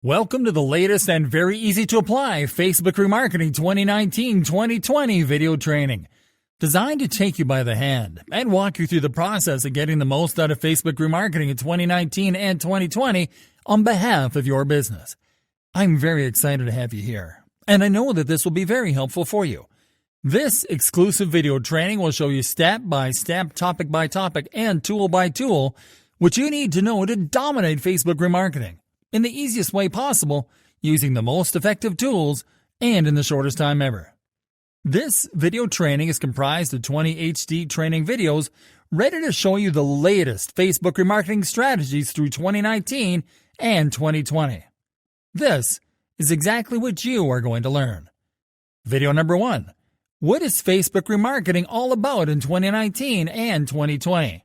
Welcome to the latest and very easy to apply Facebook Remarketing 2019-2020 video training, designed to take you by the hand and walk you through the process of getting the most out of Facebook Remarketing in 2019 and 2020 on behalf of your business. I'm very excited to have you here, and I know that this will be very helpful for you. This exclusive video training will show you step by step, topic by topic, and tool by tool what you need to know to dominate Facebook Remarketing in the easiest way possible, using the most effective tools and in the shortest time ever. This video training is comprised of 20 HD training videos ready to show you the latest Facebook remarketing strategies through 2019 and 2020. This is exactly what you are going to learn. Video number 1. What is Facebook remarketing all about in 2019 and 2020?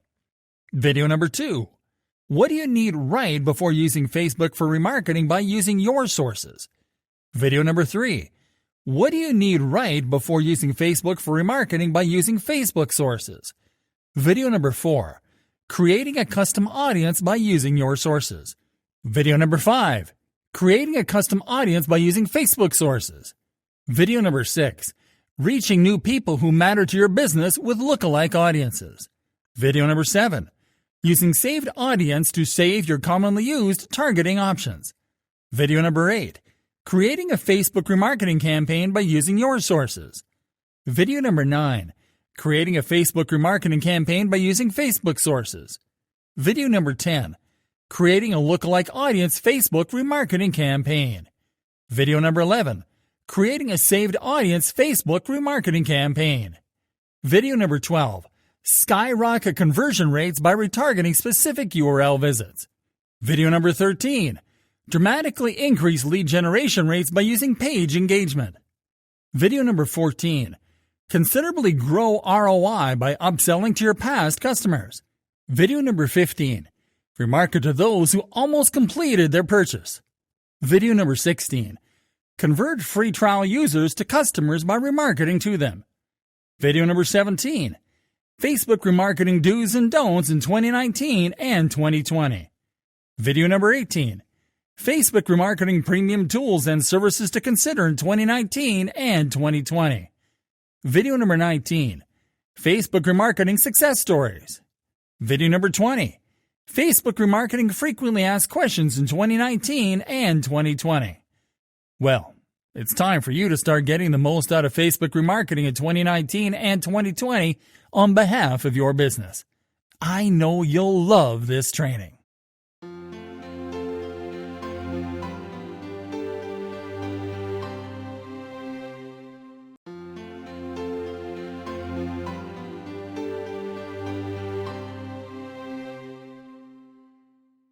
Video number 2. What do you need right before using Facebook for remarketing by using your sources? Video number 3. What do you need right before using Facebook for remarketing by using Facebook sources? Video number 4. Creating a custom audience by using your sources. Video number 5. Creating a custom audience by using Facebook sources. Video number 6. Reaching new people who matter to your business with lookalike audiences. Video number 7. Using saved audience to save your commonly used targeting options. Video number 8. Creating a Facebook remarketing campaign by using your sources. Video number 9. Creating a Facebook remarketing campaign by using Facebook sources. Video number 10. Creating a lookalike audience Facebook remarketing campaign. Video number 11. Creating a saved audience Facebook remarketing campaign. Video number 12. Skyrocket conversion rates by retargeting specific URL visits. Video number 13. Dramatically increase lead generation rates by using page engagement. Video number 14. Considerably grow ROI by upselling to your past customers. Video number 15. Remarket to those who almost completed their purchase. Video number 16. Convert free trial users to customers by remarketing to them. Video number 17. Facebook remarketing do's and don'ts in 2019 and 2020. Video number 18. Facebook remarketing premium tools and services to consider in 2019 and 2020. Video number 19. Facebook remarketing success stories. Video number 20. Facebook remarketing frequently asked questions in 2019 and 2020. Well, it's time for you to start getting the most out of Facebook remarketing in 2019 and 2020 on behalf of your business. I know you'll love this training.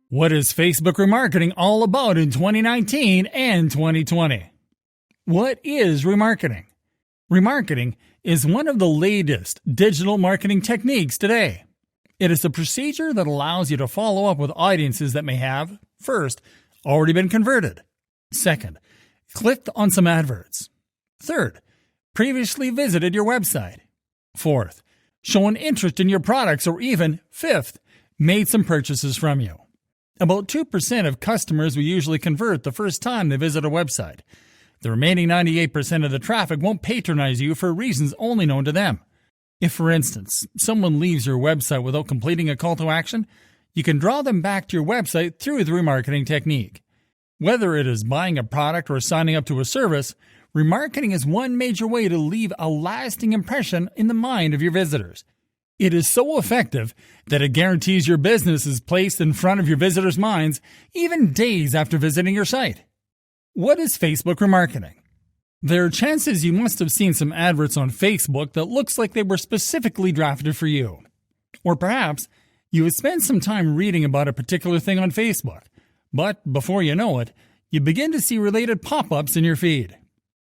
What is Facebook remarketing all about in 2019 and 2020? What is remarketing? Remarketing is one of the latest digital marketing techniques today. It is a procedure that allows you to follow up with audiences that may have, first, already been converted. Second, clicked on some adverts. Third, previously visited your website. Fourth, shown interest in your products, or even, fifth, made some purchases from you. About 2% of customers will usually convert the first time they visit a website. The remaining 98% of the traffic won't patronize you for reasons only known to them. If, for instance, someone leaves your website without completing a call to action, you can draw them back to your website through the remarketing technique. Whether it is buying a product or signing up to a service, remarketing is one major way to leave a lasting impression in the mind of your visitors. It is so effective that it guarantees your business is placed in front of your visitors' minds even days after visiting your site. What is Facebook remarketing? There are chances you must have seen some adverts on Facebook that looks like they were specifically drafted for you. Or perhaps you have spent some time reading about a particular thing on Facebook, but before you know it, you begin to see related pop-ups in your feed.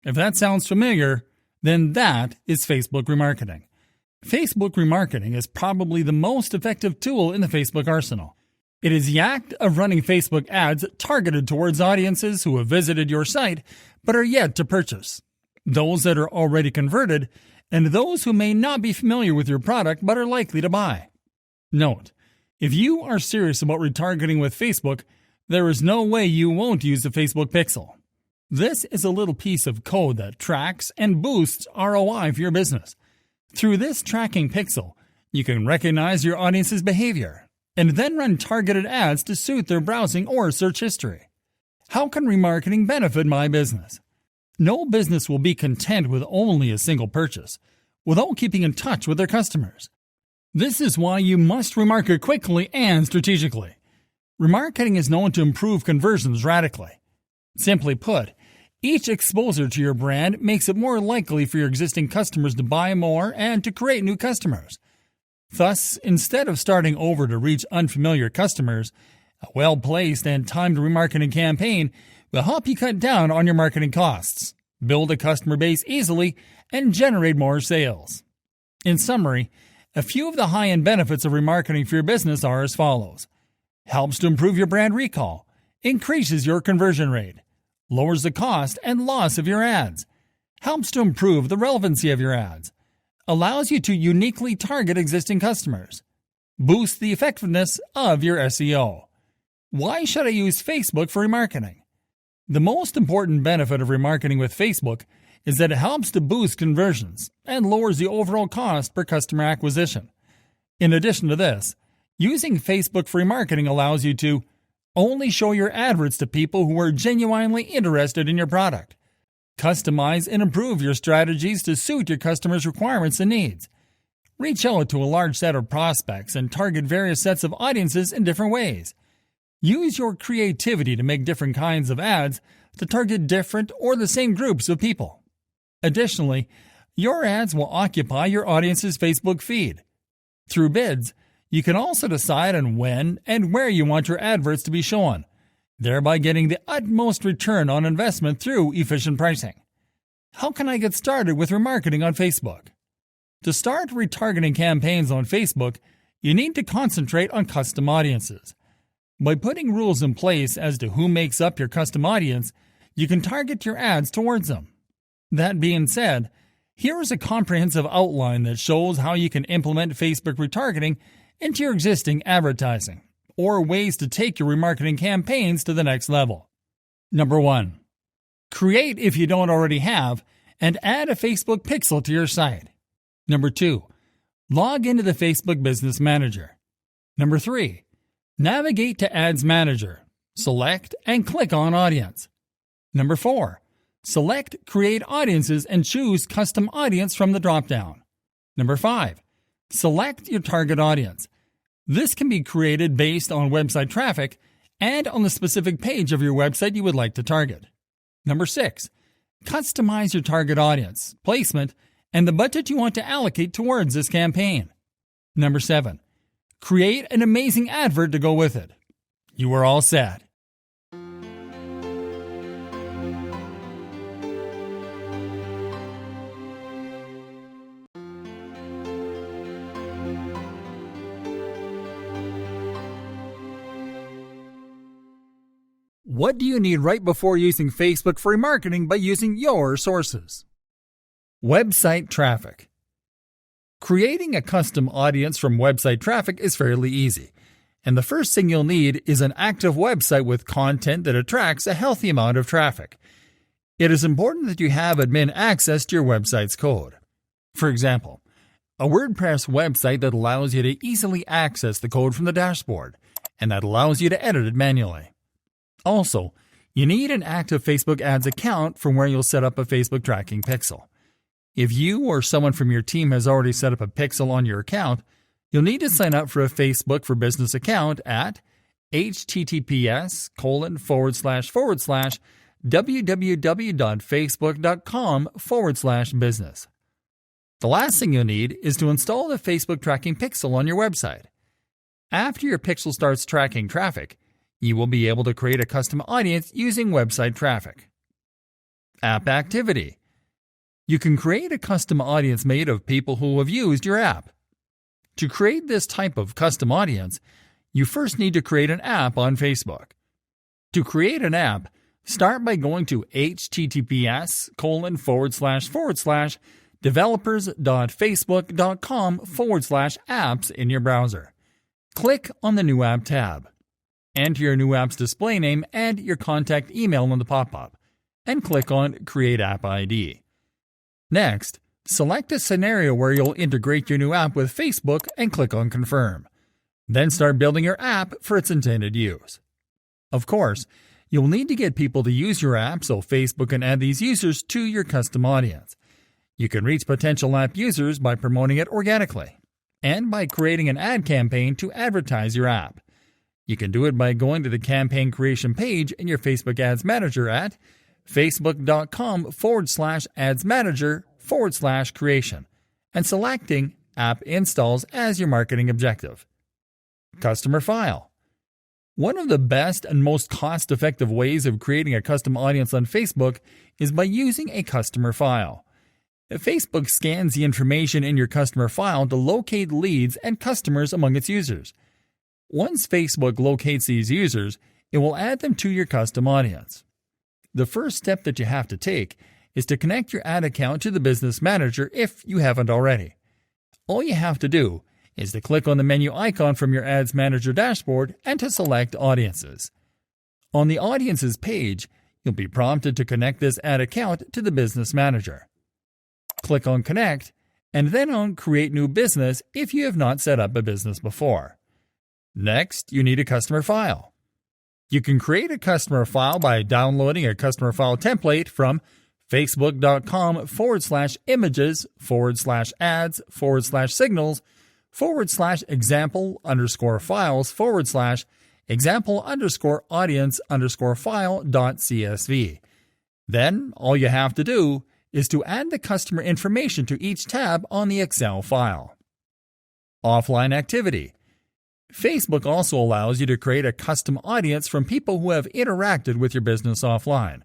If that sounds familiar, then that is Facebook remarketing. Facebook remarketing is probably the most effective tool in the Facebook arsenal. It is the act of running Facebook ads targeted towards audiences who have visited your site but are yet to purchase, those that are already converted, and those who may not be familiar with your product but are likely to buy. Note, if you are serious about retargeting with Facebook, There is no way you won't use the Facebook Pixel. This is a little piece of code that tracks and boosts ROI for your business. Through this tracking pixel, you can recognize your audience's behavior and then run targeted ads to suit their browsing or search history. How can remarketing benefit my business? No business will be content with only a single purchase without keeping in touch with their customers. This is why you must remarket quickly and strategically. Remarketing is known to improve conversions radically. Simply put, each exposure to your brand makes it more likely for your existing customers to buy more and to create new customers. Thus, instead of starting over to reach unfamiliar customers, a well-placed and timed remarketing campaign will help you cut down on your marketing costs, build a customer base easily, and generate more sales. In summary, a few of the high-end benefits of remarketing for your business are as follows. Helps to improve your brand recall, increases your conversion rate, lowers the cost and loss of your ads, helps to improve the relevancy of your ads, allows you to uniquely target existing customers, boosts the effectiveness of your SEO. Why should I use Facebook for remarketing? The most important benefit of remarketing with Facebook is that it helps to boost conversions and lowers the overall cost per customer acquisition. In addition to this, using Facebook for remarketing allows you to only show your adverts to people who are genuinely interested in your product, customize and improve your strategies to suit your customers' requirements and needs, reach out to a large set of prospects and target various sets of audiences in different ways. Use your creativity to make different kinds of ads to target different or the same groups of people. Additionally, your ads will occupy your audience's Facebook feed. Through bids, you can also decide on when and where you want your adverts to be shown, thereby getting the utmost return on investment through efficient pricing. How can I get started with remarketing on Facebook? To start retargeting campaigns on Facebook, you need to concentrate on custom audiences. By putting rules in place as to who makes up your custom audience, you can target your ads towards them. That being said, here is a comprehensive outline that shows how you can implement Facebook retargeting into your existing advertising, or ways to take your remarketing campaigns to the next level. Number 1. Create, if you don't already have, and add a Facebook pixel to your site. Number 2. Log into the Facebook Business Manager. Number 3. Navigate to Ads Manager. Select and click on Audience. Number 4. Select Create Audiences and choose Custom Audience from the drop-down. Number 5. Select your target audience. This can be created based on website traffic and on the specific page of your website you would like to target. Number 6. Customize your target audience, placement, and the budget you want to allocate towards this campaign. Number 7. Create an amazing advert to go with it. You are all set. What do you need right before using Facebook for remarketing by using your sources? Website traffic. Creating a custom audience from website traffic is fairly easy, and the first thing you'll need is an active website with content that attracts a healthy amount of traffic. It is important that you have admin access to your website's code. For example, a WordPress website that allows you to easily access the code from the dashboard, and that allows you to edit it manually. Also, you need an active Facebook Ads account from where you'll set up a Facebook tracking pixel. If you or someone from your team has already set up a pixel on your account, you'll need to sign up for a Facebook for Business account at https://www.facebook.com/business. The last thing you'll need is to install the Facebook tracking pixel on your website. After your pixel starts tracking traffic, you will be able to create a custom audience using website traffic. App activity. You can create a custom audience made of people who have used your app. To create this type of custom audience, you first need to create an app on Facebook. To create an app, start by going to https://developers.facebook.com/apps in your browser. Click on the New App tab. enter your new app's display name and your contact email in the pop-up, and click on Create App ID. Next, select a scenario where you'll integrate your new app with Facebook and click on Confirm. Then start building your app for its intended use. Of course, you'll need to get people to use your app so Facebook can add these users to your custom audience. You can reach potential app users by promoting it organically and by creating an ad campaign to advertise your app. You can do it by going to the campaign creation page in your Facebook Ads Manager at facebook.com/adsmanager/creation and selecting App Installs as your marketing objective. Customer File. One of the best and most cost-effective ways of creating a custom audience on Facebook is by using a customer file. Facebook scans the information in your customer file to locate leads and customers among its users. Once Facebook locates these users, it will add them to your custom audience. The first step that you have to take is to connect your ad account to the Business Manager if you haven't already. All you have to do is to click on the menu icon from your Ads Manager dashboard and to select Audiences. On the Audiences page, you'll be prompted to connect this ad account to the Business Manager. Click on Connect, and then on Create New Business if you have not set up a business before. Next, you need a customer file. You can create a customer file by downloading a customer file template from facebook.com/images/signals/example_files/example_audience_file.csv. Then, all you have to do is to add the customer information to each tab on the Excel file. Offline activity. Facebook also allows you to create a custom audience from people who have interacted with your business offline,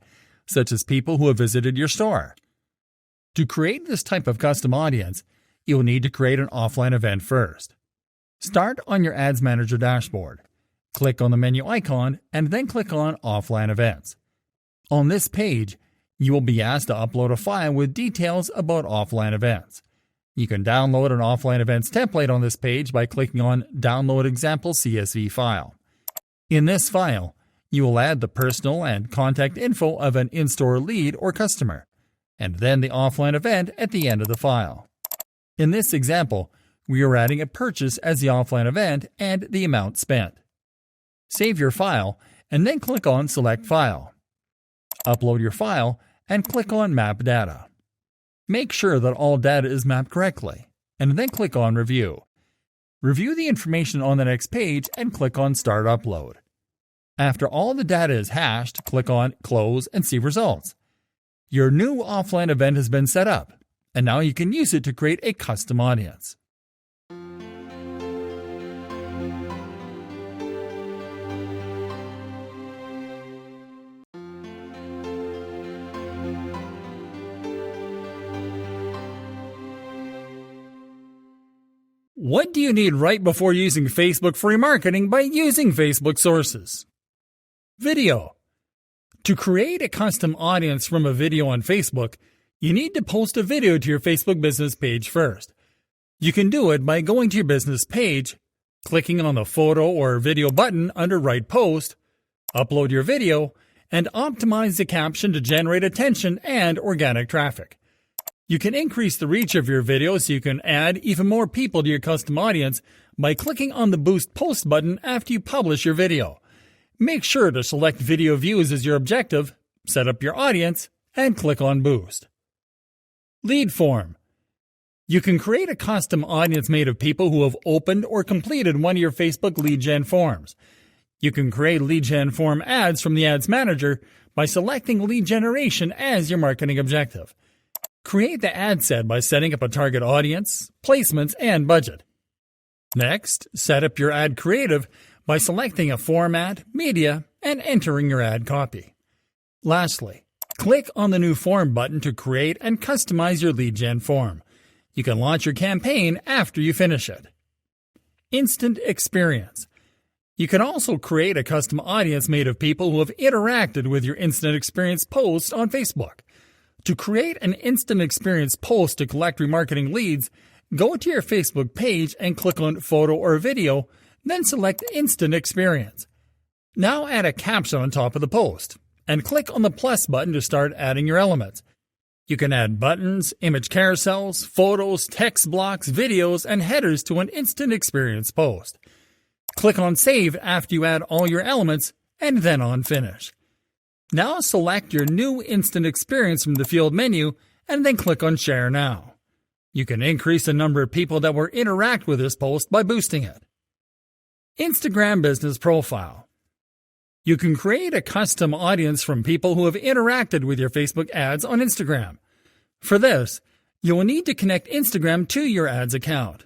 such as people who have visited your store. To create this type of custom audience, you'll need to create an offline event first. Start on your Ads Manager dashboard. Click on the menu icon and then click on Offline Events. On this page, you will be asked to upload a file with details about offline events. You can download an offline events template on this page by clicking on Download Example CSV File. In this file, you will add the personal and contact info of an in-store lead or customer, and then the offline event at the end of the file. In this example, we are adding a purchase as the offline event and the amount spent. Save your file and then click on Select File. Upload your file and click on Map Data. Make sure that all data is mapped correctly, and then click on Review. Review the information on the next page and click on Start Upload. After all the data is hashed, click on Close and see results. Your new offline event has been set up, and now you can use it to create a custom audience. What do you need right before using Facebook for remarketing by using Facebook sources? Video. To create a custom audience from a video on Facebook, you need to post a video to your Facebook business page first. You can do it by going to your business page, clicking on the photo or video button under Write Post, upload your video, and optimize the caption to generate attention and organic traffic. You can increase the reach of your video so you can add even more people to your custom audience by clicking on the Boost Post button after you publish your video. Make sure to select video views as your objective, set up your audience, and click on Boost. Lead form. You can create a custom audience made of people who have opened or completed one of your Facebook lead gen forms. You can create lead gen form ads from the Ads Manager by selecting lead generation as your marketing objective. Create the ad set by setting up a target audience, placements, and budget. Next, set up your ad creative by selecting a format, media, and entering your ad copy. Lastly, click on the New Form button to create and customize your lead gen form. You can launch your campaign after you finish it. Instant experience. You can also create a custom audience made of people who have interacted with your instant experience post on Facebook. To create an instant experience post to collect remarketing leads, go to your Facebook page and click on Photo or Video, then select Instant Experience. Now add a caption on top of the post, and click on the plus button to start adding your elements. You can add buttons, image carousels, photos, text blocks, videos, and headers to an instant experience post. Click on Save after you add all your elements, and then on Finish. Now select your new instant experience from the field menu, and then click on Share Now. You can increase the number of people that will interact with this post by boosting it. Instagram Business Profile. You can create a custom audience from people who have interacted with your Facebook ads on Instagram. For this, you will need to connect Instagram to your ads account.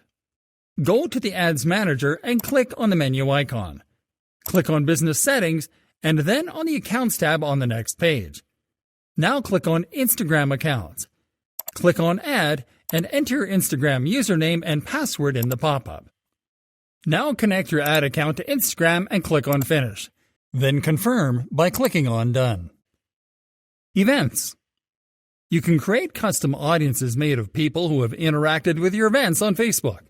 Go to the Ads Manager and click on the menu icon. Click on Business Settings and then on the Accounts tab on the next page. Now click on Instagram Accounts. Click on Add and enter your Instagram username and password in the pop-up. Now connect your ad account to Instagram and click on Finish. Then confirm by clicking on Done. Events. You can create custom audiences made of people who have interacted with your events on Facebook.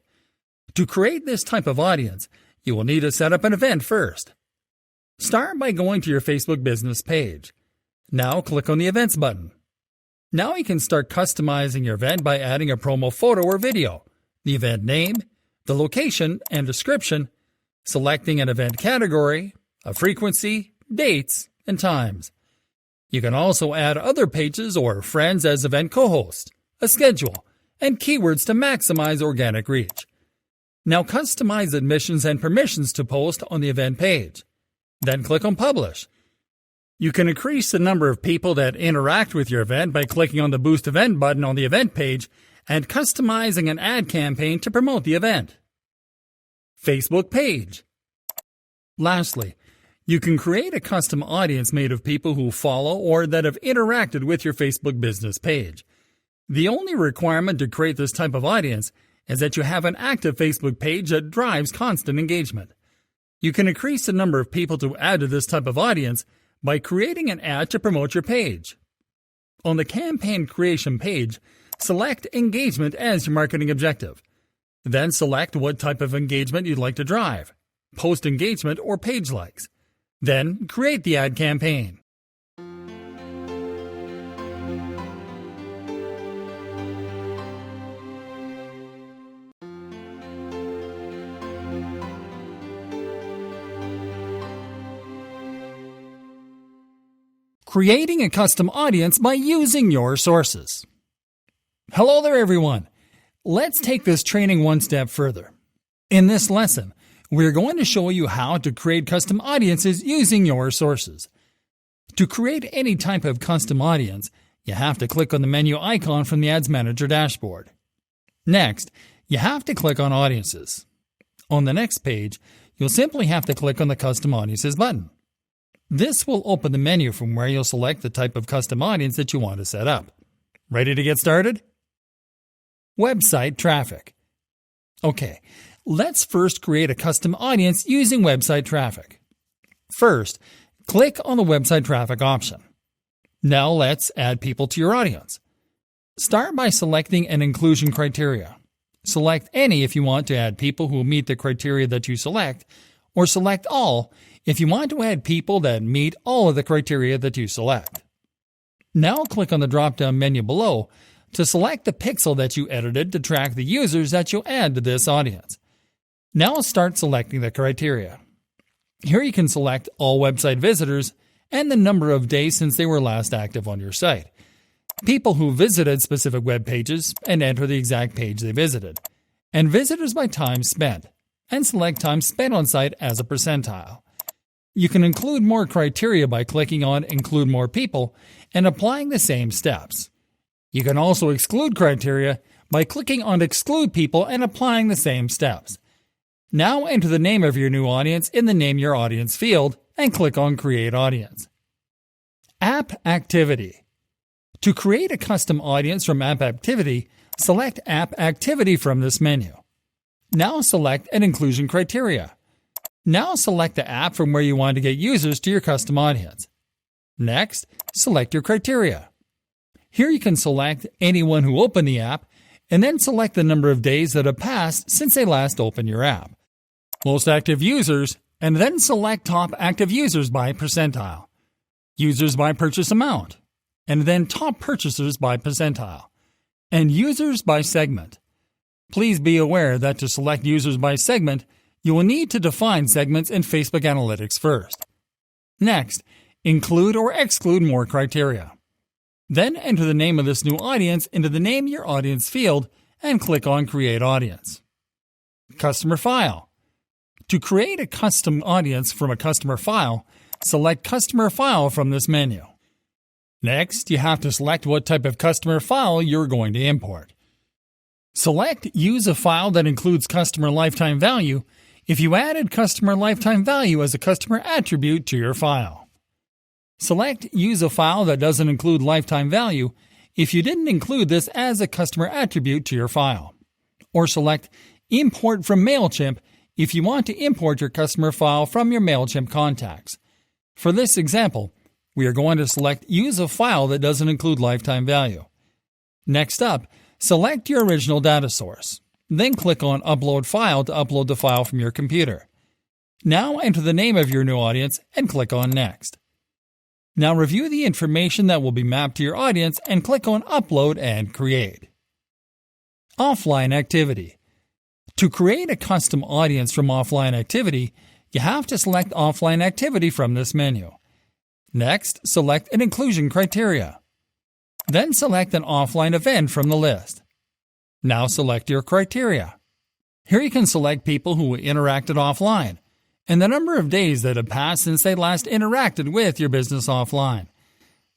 To create this type of audience, you will need to set up an event first. Start by going to your Facebook business page. Now click on the Events button. Now you can start customizing your event by adding a promo photo or video, the event name, the location and description, selecting an event category, a frequency, dates, and times. You can also add other pages or friends as event co-hosts, a schedule, and keywords to maximize organic reach. Now customize admissions and permissions to post on the event page. Then click on Publish. You can increase the number of people that interact with your event by clicking on the Boost Event button on the event page and customizing an ad campaign to promote the event. Facebook page. Lastly, you can create a custom audience made of people who follow or that have interacted with your Facebook business page. The only requirement to create this type of audience is that you have an active Facebook page that drives constant engagement. You can increase the number of people to add to this type of audience by creating an ad to promote your page. On the campaign creation page, select engagement as your marketing objective. Then select what type of engagement you'd like to drive, post engagement or page likes. Then create the ad campaign. Creating a custom audience by using your sources. Hello there, everyone. Let's take this training one step further. In this lesson, we're going to show you how to create custom audiences using your sources. To create any type of custom audience, you have to click on the menu icon from the Ads Manager dashboard. Next, you have to click on Audiences. On the next page, you'll simply have to click on the Custom Audiences button. This will open the menu from where you'll select the type of custom audience that you want to set up. Ready to get started? Website traffic. Okay, let's first create a custom audience using website traffic. First, click on the website traffic option. Now let's add people to your audience. Start by selecting an inclusion criteria. Select any if you want to add people who meet the criteria that you select, or select all if you want to add people that meet all of the criteria that you select. Now click on the drop-down menu below to select the pixel that you edited to track the users that you'll add to this audience. Now start selecting the criteria. Here you can select all website visitors and the number of days since they were last active on your site, people who visited specific web pages and enter the exact page they visited, and visitors by time spent, and select time spent on site as a percentile. You can include more criteria by clicking on Include More People and applying the same steps. You can also exclude criteria by clicking on Exclude People and applying the same steps. Now enter the name of your new audience in the Name Your Audience field and click on Create Audience. App Activity. To create a custom audience from App Activity, select App Activity from this menu. Now select an inclusion criteria. Now select the app from where you want to get users to your custom audience. Next, select your criteria. Here you can select anyone who opened the app and then select the number of days that have passed since they last opened your app, most active users, and then select top active users by percentile, users by purchase amount, and then top purchasers by percentile, and users by segment. Please be aware that to select users by segment, you will need to define segments in Facebook Analytics first. Next, include or exclude more criteria. Then enter the name of this new audience into the Name Your Audience field and click on Create Audience. Customer File. To create a custom audience from a customer file, select Customer File from this menu. Next, you have to select what type of customer file you're going to import. Select Use a file that includes customer lifetime value if you added customer lifetime value as a customer attribute to your file. Select Use a file that doesn't include lifetime value if you didn't include this as a customer attribute to your file. Or select Import from MailChimp if you want to import your customer file from your MailChimp contacts. For this example, we are going to select Use a file that doesn't include lifetime value. Next up, select your original data source. Then click on Upload File to upload the file from your computer. Now enter the name of your new audience and click on Next. Now review the information that will be mapped to your audience and click on Upload and Create. Offline Activity. To create a custom audience from offline activity, you have to select Offline Activity from this menu. Next, select an inclusion criteria. Then select an offline event from the list. Now select your criteria. Here you can select people who interacted offline and the number of days that have passed since they last interacted with your business offline.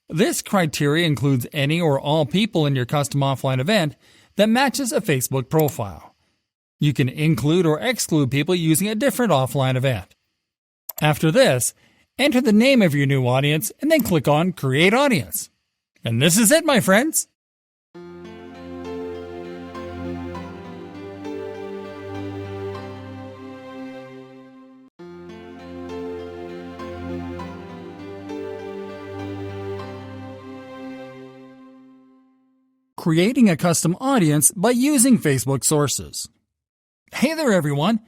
This criteria includes any or all people in your custom offline event that matches a Facebook profile. You can include or exclude people using a different offline event. After this, enter the name of your new audience and then click on Create Audience. And this is it, my friends. Creating a custom audience by using Facebook sources. Hey there, everyone.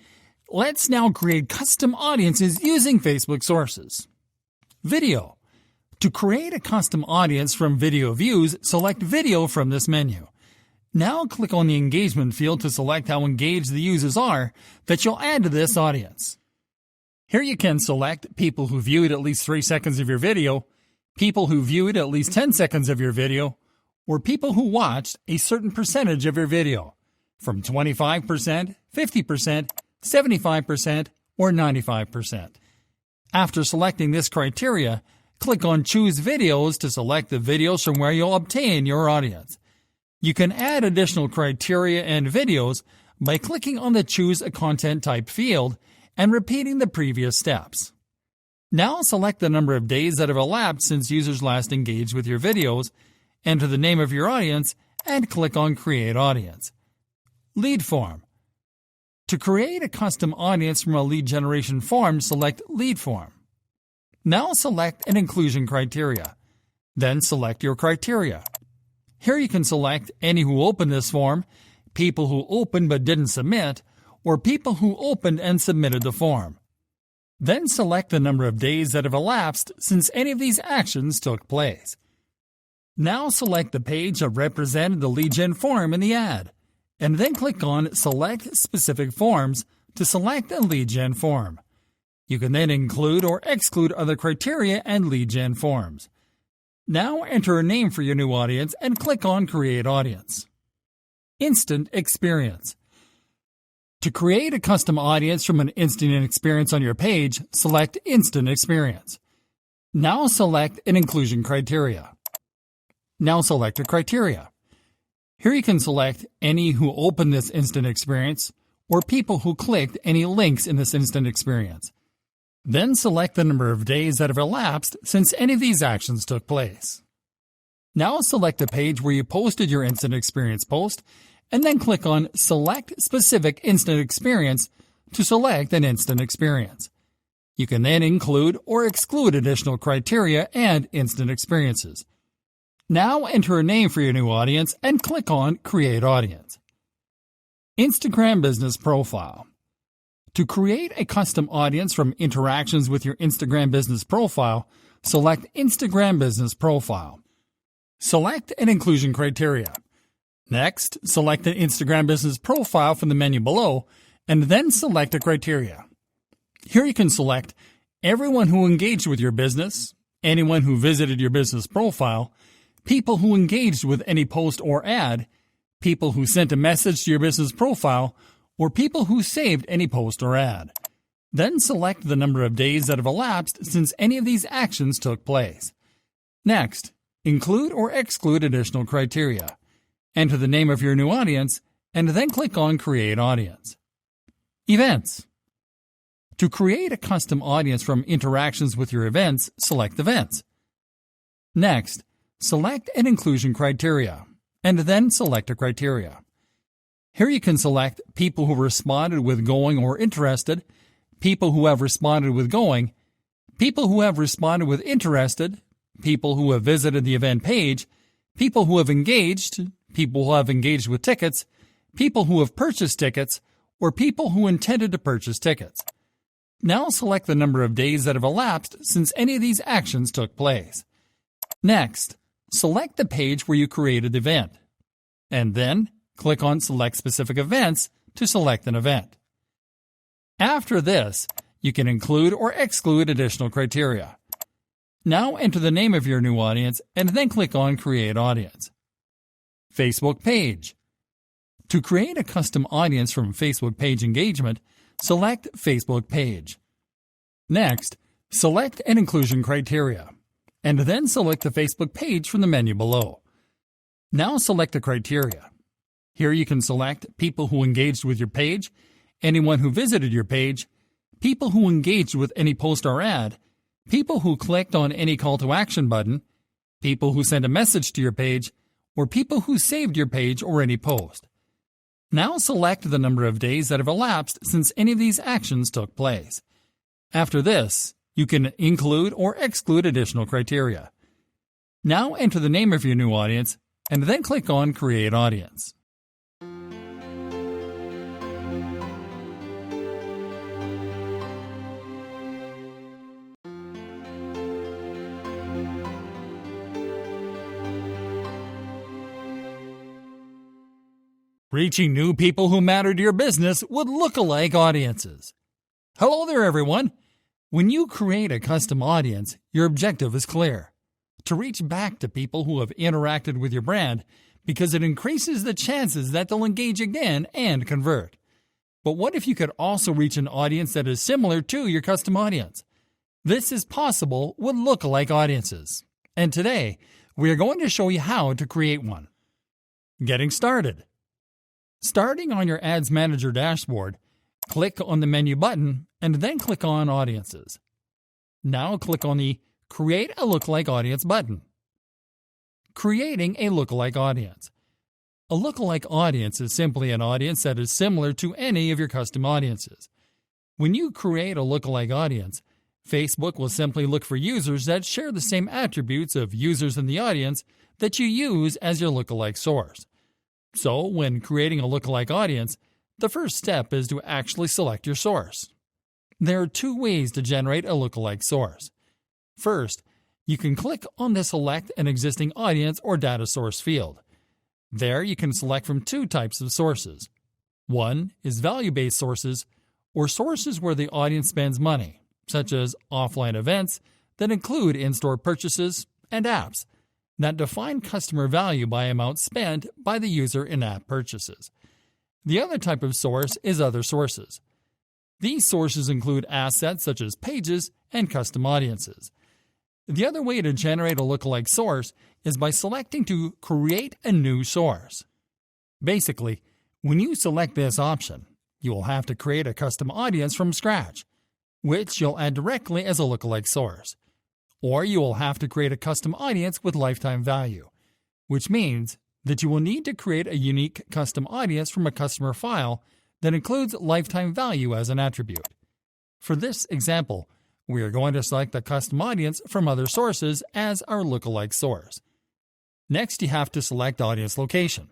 Let's now create custom audiences using Facebook sources. Video. To create a custom audience from video views, select Video from this menu. Now click on the engagement field to select how engaged the users are that you'll add to this audience. Here you can select people who viewed at least 3 seconds of your video, people who viewed at least 10 seconds of your video, or people who watched a certain percentage of your video, from 25%, 50%, 75%, or 95%. After selecting this criteria, click on Choose Videos to select the videos from where you'll obtain your audience. You can add additional criteria and videos by clicking on the Choose a Content Type field and repeating the previous steps. Now select the number of days that have elapsed since users last engaged with your videos, enter the name of your audience, and click on Create Audience. Lead Form. To create a custom audience from a lead generation form, select Lead Form. Now select an inclusion criteria. Then select your criteria. Here you can select any who opened this form, people who opened but didn't submit, or people who opened and submitted the form. Then select the number of days that have elapsed since any of these actions took place. Now select the page that represented the lead gen form in the ad, and then click on Select Specific Forms to select a lead gen form. You can then include or exclude other criteria and lead gen forms. Now enter a name for your new audience and click on Create Audience. Instant Experience. To create a custom audience from an instant experience on your page, select Instant Experience. Now select an inclusion criteria. Now select a criteria. Here you can select any who opened this instant experience or people who clicked any links in this instant experience. Then select the number of days that have elapsed since any of these actions took place. Now select the page where you posted your instant experience post and then click on Select Specific Instant Experience to select an instant experience. You can then include or exclude additional criteria and instant experiences. Now enter a name for your new audience and click on Create Audience. Instagram Business Profile. To create a custom audience from interactions with your Instagram business profile, select Instagram Business Profile. Select an inclusion criteria. Next, select an Instagram business profile from the menu below, and then select a criteria. Here you can select everyone who engaged with your business, anyone who visited your business profile, people who engaged with any post or ad, people who sent a message to your business profile, or people who saved any post or ad. Then select the number of days that have elapsed since any of these actions took place. Next, include or exclude additional criteria. Enter the name of your new audience, and then click on Create Audience. Events. To create a custom audience from interactions with your events, select Events. Next, select an inclusion criteria, and then select a criteria. Here you can select people who responded with going or interested, people who have responded with going, people who have responded with interested, people who have visited the event page, people who have engaged with tickets, people who have purchased tickets, or people who intended to purchase tickets. Now select the number of days that have elapsed since any of these actions took place. Next, select the page where you created the event, and then click on Select Specific Events to select an event. After this, you can include or exclude additional criteria. Now enter the name of your new audience and then click on Create Audience. Facebook Page. To create a custom audience from Facebook page engagement, select Facebook Page. Next, select an inclusion criteria, and then select the Facebook page from the menu below. Now select the criteria. Here you can select people who engaged with your page, anyone who visited your page, people who engaged with any post or ad, people who clicked on any call to action button, people who sent a message to your page, or people who saved your page or any post. Now select the number of days that have elapsed since any of these actions took place. After this, you can include or exclude additional criteria. Now enter the name of your new audience and then click on Create Audience. Reaching new people who matter to your business with lookalike audiences. Hello there, everyone. When you create a custom audience, your objective is clear: to reach back to people who have interacted with your brand, because it increases the chances that they'll engage again and convert. But what if you could also reach an audience that is similar to your custom audience? This is possible with lookalike audiences. And today, we are going to show you how to create one. Getting started. Starting on your Ads Manager dashboard, click on the menu button and then click on Audiences. Now click on the Create a Lookalike Audience button. Creating a lookalike audience. A lookalike audience is simply an audience that is similar to any of your custom audiences. When you create a lookalike audience, Facebook will simply look for users that share the same attributes of users in the audience that you use as your lookalike source. So, when creating a lookalike audience, the first step is to actually select your source. There are two ways to generate a lookalike source. First, you can click on the Select an Existing Audience or Data Source field. There you can select from two types of sources. One is value-based sources, or sources where the audience spends money, such as offline events that include in-store purchases and apps that define customer value by amount spent by the user in app purchases. The other type of source is other sources. These sources include assets such as pages and custom audiences. The other way to generate a lookalike source is by selecting to create a new source. Basically, when you select this option, you will have to create a custom audience from scratch, which you'll add directly as a lookalike source. Or you will have to create a custom audience with lifetime value, which means that you will need to create a unique custom audience from a customer file that includes lifetime value as an attribute. For this example, we are going to select the custom audience from other sources as our lookalike source. Next, you have to select audience location.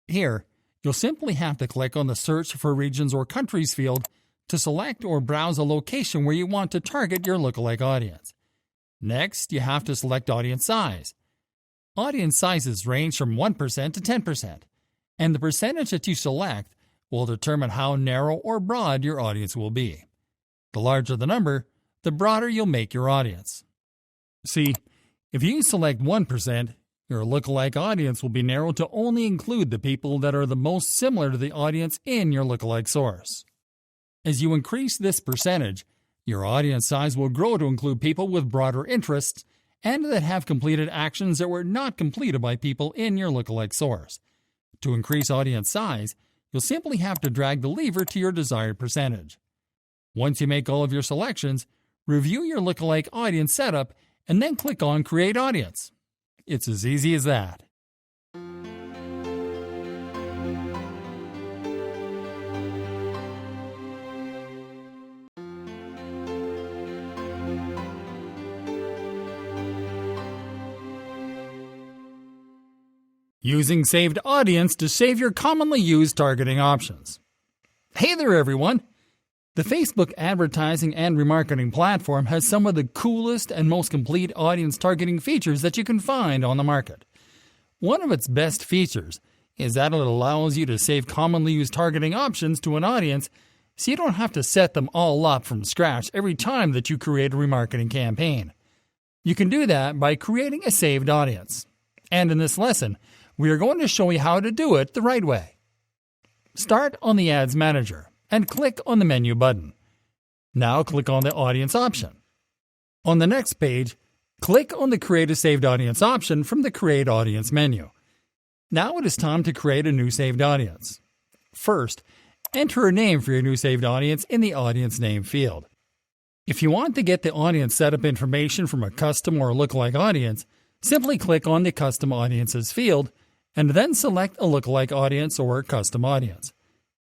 Here, you'll simply have to click on the Search for Regions or Countries field to select or browse a location where you want to target your lookalike audience. Next, you have to select audience size. Audience sizes range from 1% to 10%, and the percentage that you select will determine how narrow or broad your audience will be. The larger the number, the broader you'll make your audience. See, if you select 1%, your lookalike audience will be narrowed to only include the people that are the most similar to the audience in your lookalike source. As you increase this percentage, your audience size will grow to include people with broader interests and that have completed actions that were not completed by people in your lookalike source. To increase audience size, you'll simply have to drag the lever to your desired percentage. Once you make all of your selections, review your lookalike audience setup and then click on Create Audience. It's as easy as that. Using saved audience to save your commonly used targeting options. Hey there, everyone! The Facebook advertising and remarketing platform has some of the coolest and most complete audience targeting features that you can find on the market. One of its best features is that it allows you to save commonly used targeting options to an audience so you don't have to set them all up from scratch every time that you create a remarketing campaign. You can do that by creating a saved audience. And in this lesson, we are going to show you how to do it the right way. Start on the Ads Manager and click on the Menu button. Now click on the Audience option. On the next page, click on the Create a Saved Audience option from the Create Audience menu. Now it is time to create a new saved audience. First, enter a name for your new saved audience in the Audience Name field. If you want to get the audience setup information from a custom or lookalike audience, simply click on the Custom Audiences field and then select a lookalike audience or custom audience.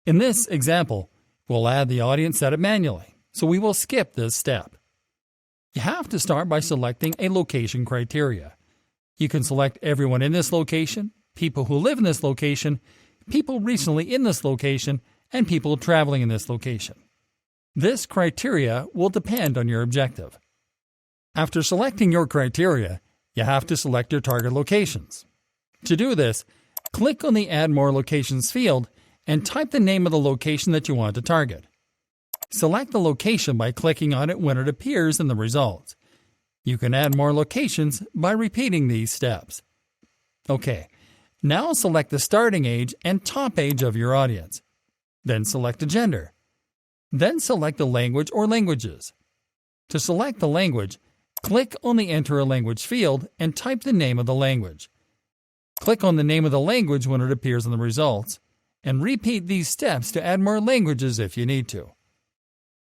In this example, we'll add the audience setup manually, so we will skip this step. You have to start by selecting a location criteria. You can select everyone in this location, people who live in this location, people recently in this location, and people traveling in this location. This criteria will depend on your objective. After selecting your criteria, you have to select your target locations. To do this, click on the Add More Locations field and type the name of the location that you want to target. Select the location by clicking on it when it appears in the results. You can add more locations by repeating these steps. Okay, now select the starting age and top age of your audience. Then select the gender. Then select the language or languages. To select the language, click on the Enter a Language field and type the name of the language. Click on the name of the language when it appears in the results, and repeat these steps to add more languages if you need to.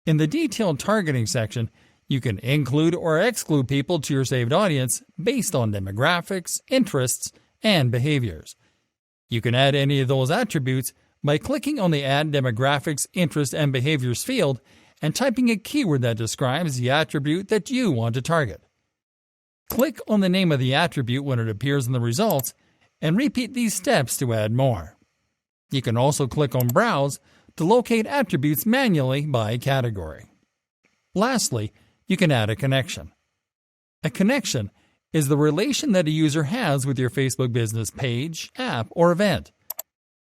In the Detailed Targeting section, you can include or exclude people to your saved audience based on demographics, interests, and behaviors. You can add any of those attributes by clicking on the Add Demographics, Interests, and Behaviors field and typing a keyword that describes the attribute that you want to target. Click on the name of the attribute when it appears in the results and repeat these steps to add more. You can also click on Browse to locate attributes manually by category. Lastly, you can add a connection. A connection is the relation that a user has with your Facebook business page, app, or event.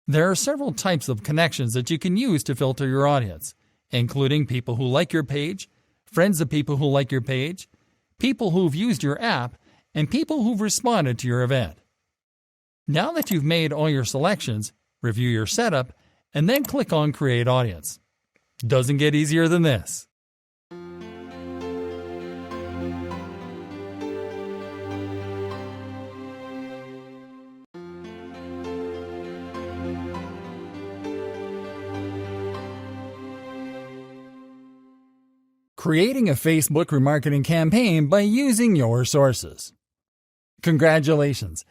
There are several types of connections that you can use to filter your audience, including people who like your page, friends of people who like your page, people who've used your app, and people who've responded to your event. Now that you've made all your selections, review your setup, and then click on Create Audience. Doesn't get easier than this. Creating a Facebook remarketing campaign by using your sources. Congratulations!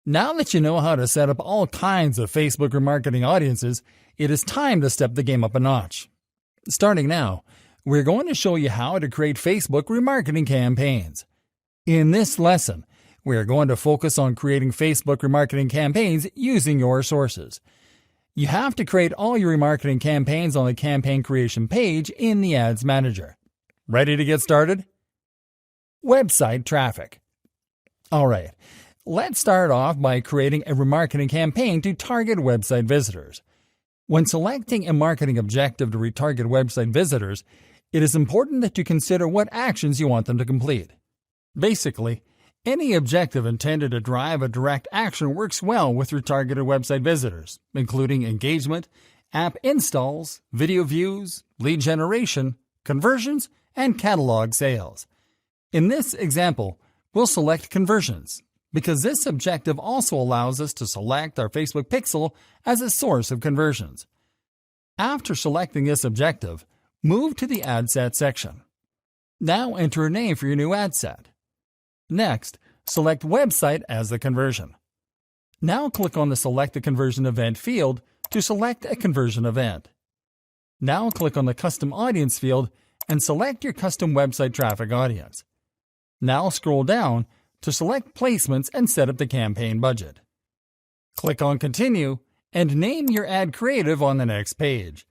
Now that you know how to set up all kinds of Facebook remarketing audiences, it is time to step the game up a notch. Starting now, we're going to show you how to create Facebook remarketing campaigns. In this lesson, we are going to focus on creating Facebook remarketing campaigns using your sources. You have to create all your remarketing campaigns on the campaign creation page in the Ads Manager. Ready to get started? Website traffic. All right, let's start off by creating a remarketing campaign to target website visitors. When selecting a marketing objective to retarget website visitors, it is important that you consider what actions you want them to complete. Basically, any objective intended to drive a direct action works well with retargeted website visitors, including engagement, app installs, video views, lead generation, conversions, and catalog sales. In this example, we'll select conversions, because this objective also allows us to select our Facebook pixel as a source of conversions. After selecting this objective, move to the ad set section. Now enter a name for your new ad set. Next, select Website as the conversion. Now click on the Select the Conversion Event field to select a conversion event. Now click on the Custom Audience field and select your custom website traffic audience. Now scroll down to select placements and set up the campaign budget. Click on Continue and name your ad creative on the next page.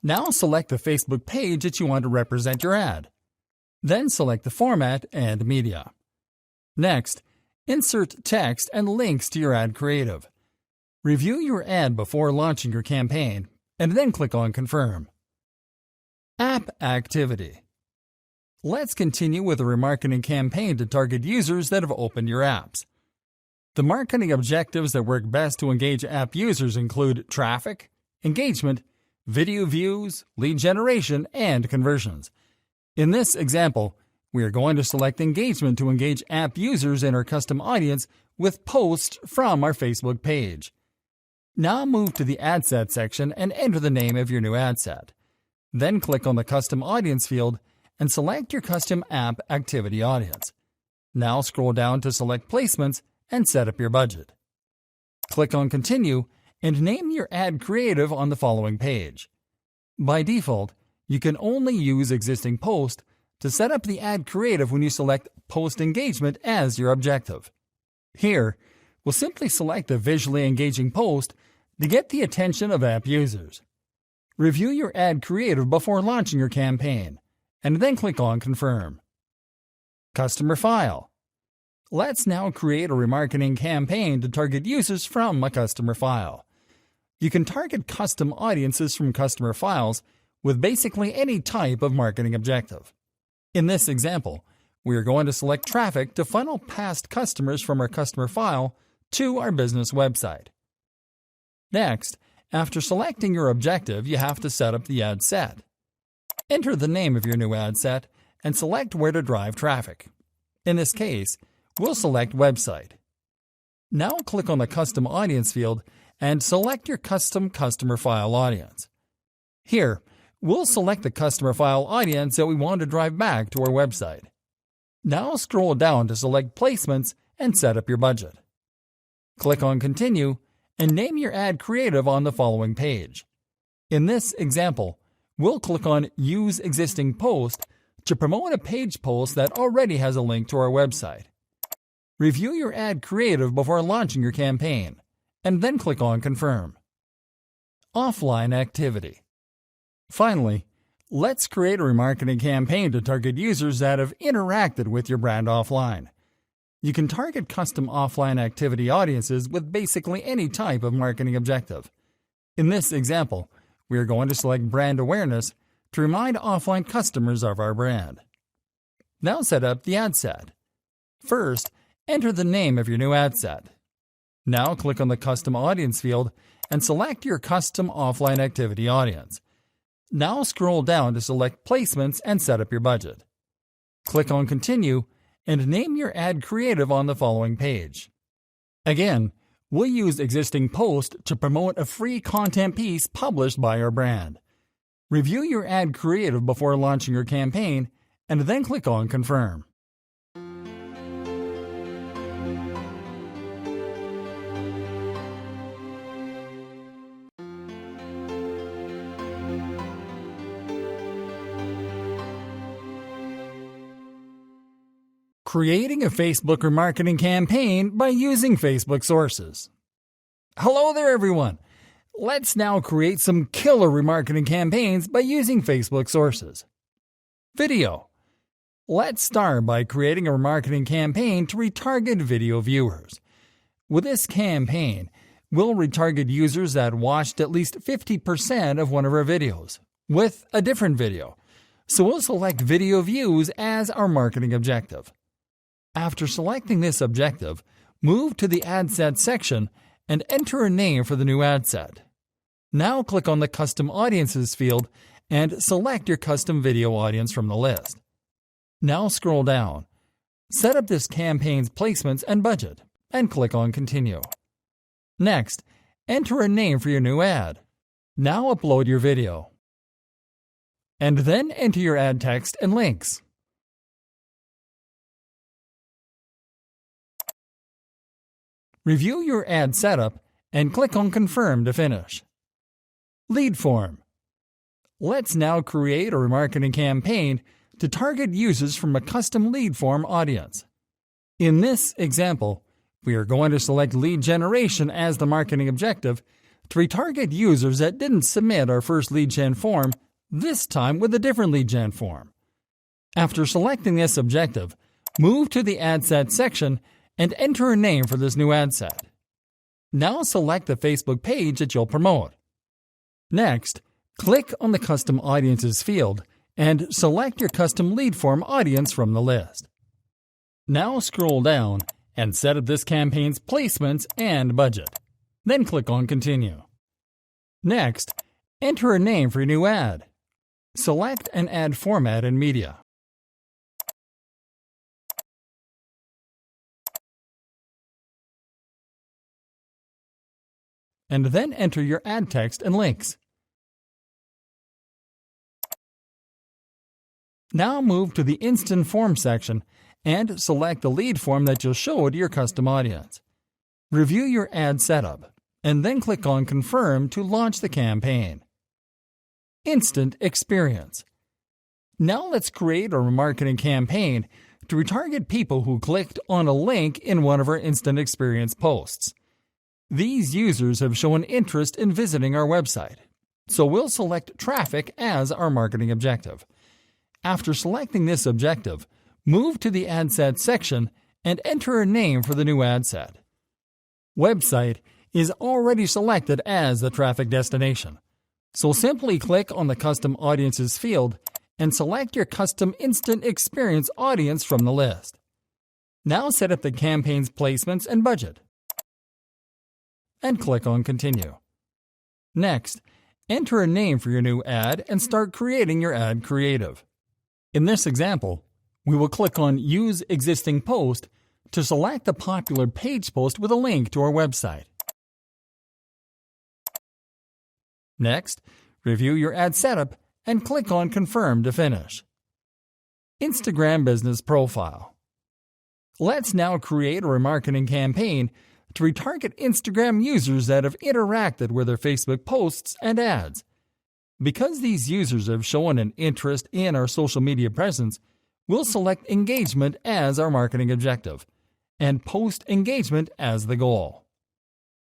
Now select the Facebook page that you want to represent your ad. Then select the format and media. Next, insert text and links to your ad creative. Review your ad before launching your campaign and then click on Confirm. App activity. Let's continue with a remarketing campaign to target users that have opened your apps. The marketing objectives that work best to engage app users include traffic, engagement, video views, lead generation, and conversions. In this example, we are going to select engagement to engage app users in our custom audience with posts from our Facebook page. Now move to the ad set section and enter the name of your new ad set. Then click on the Custom Audience field and select your custom app activity audience. Now scroll down to select placements and set up your budget. Click on Continue and name your ad creative on the following page. By default, you can only use existing post to set up the ad creative when you select Post Engagement as your objective. Here, we'll simply select a visually engaging post to get the attention of app users. Review your ad creative before launching your campaign, and then click on Confirm. Customer file. Let's now create a remarketing campaign to target users from a customer file. You can target custom audiences from customer files with basically any type of marketing objective. In this example, we are going to select traffic to funnel past customers from our customer file to our business website. Next, after selecting your objective, you have to set up the ad set. Enter the name of your new ad set and select where to drive traffic. In this case, we'll select Website. Now click on the Custom Audience field and select your custom customer file audience. Here, we'll select the customer file audience that we want to drive back to our website. Now scroll down to select Placements and set up your budget. Click on Continue and name your ad creative on the following page. In this example, we'll click on Use Existing Post to promote a page post that already has a link to our website. Review your ad creative before launching your campaign, and then click on Confirm. Offline activity. Finally, let's create a remarketing campaign to target users that have interacted with your brand offline. You can target custom offline activity audiences with basically any type of marketing objective. In this example, we are going to select brand awareness to remind offline customers of our brand. Now set up the ad set. First, enter the name of your new ad set. Now click on the Custom Audience field and select your custom offline activity audience. Now scroll down to select Placements and set up your budget. Click on Continue and name your ad creative on the following page. Again, we'll use existing post to promote a free content piece published by our brand. Review your ad creative before launching your campaign and then click on Confirm. Creating a Facebook remarketing campaign by using Facebook sources. Hello there, everyone. Let's now create some killer remarketing campaigns by using Facebook sources. Video. Let's start by creating a remarketing campaign to retarget video viewers. With this campaign, we'll retarget users that watched at least 50% of one of our videos with a different video. So we'll select video views as our marketing objective. After selecting this objective, move to the ad set section and enter a name for the new ad set. Now click on the Custom Audiences field and select your custom video audience from the list. Now scroll down. Set up this campaign's placements and budget, and click on Continue. Next, enter a name for your new ad. Now upload your video. And then enter your ad text and links. Review your ad setup and click on Confirm to finish. Lead form. Let's now create a remarketing campaign to target users from a custom lead form audience. In this example, we are going to select lead generation as the marketing objective to retarget users that didn't submit our first lead gen form, this time with a different lead gen form. After selecting this objective, move to the ad set section and enter a name for this new ad set. Now select the Facebook page that you'll promote. Next, click on the Custom Audiences field and select your custom lead form audience from the list. Now scroll down and set up this campaign's placements and budget. Then click on Continue. Next, enter a name for your new ad. Select an ad format and media. And then enter your ad text and links. Now move to the Instant Form section and select the lead form that you'll show to your custom audience. Review your ad setup, and then click on Confirm to launch the campaign. Instant Experience. Now let's create a remarketing campaign to retarget people who clicked on a link in one of our Instant Experience posts. These users have shown interest in visiting our website, so we'll select traffic as our marketing objective. After selecting this objective, move to the ad set section and enter a name for the new ad set. Website is already selected as the traffic destination, so simply click on the Custom Audiences field and select your custom Instant Experience audience from the list. Now set up the campaign's placements and budget, and click on Continue. Next, enter a name for your new ad and start creating your ad creative. In this example, we will click on Use Existing Post to select a popular page post with a link to our website. Next, review your ad setup and click on Confirm to finish. Instagram Business Profile. Let's now create a remarketing campaign to retarget Instagram users that have interacted with their Facebook posts and ads. Because these users have shown an interest in our social media presence, we'll select engagement as our marketing objective and post engagement as the goal.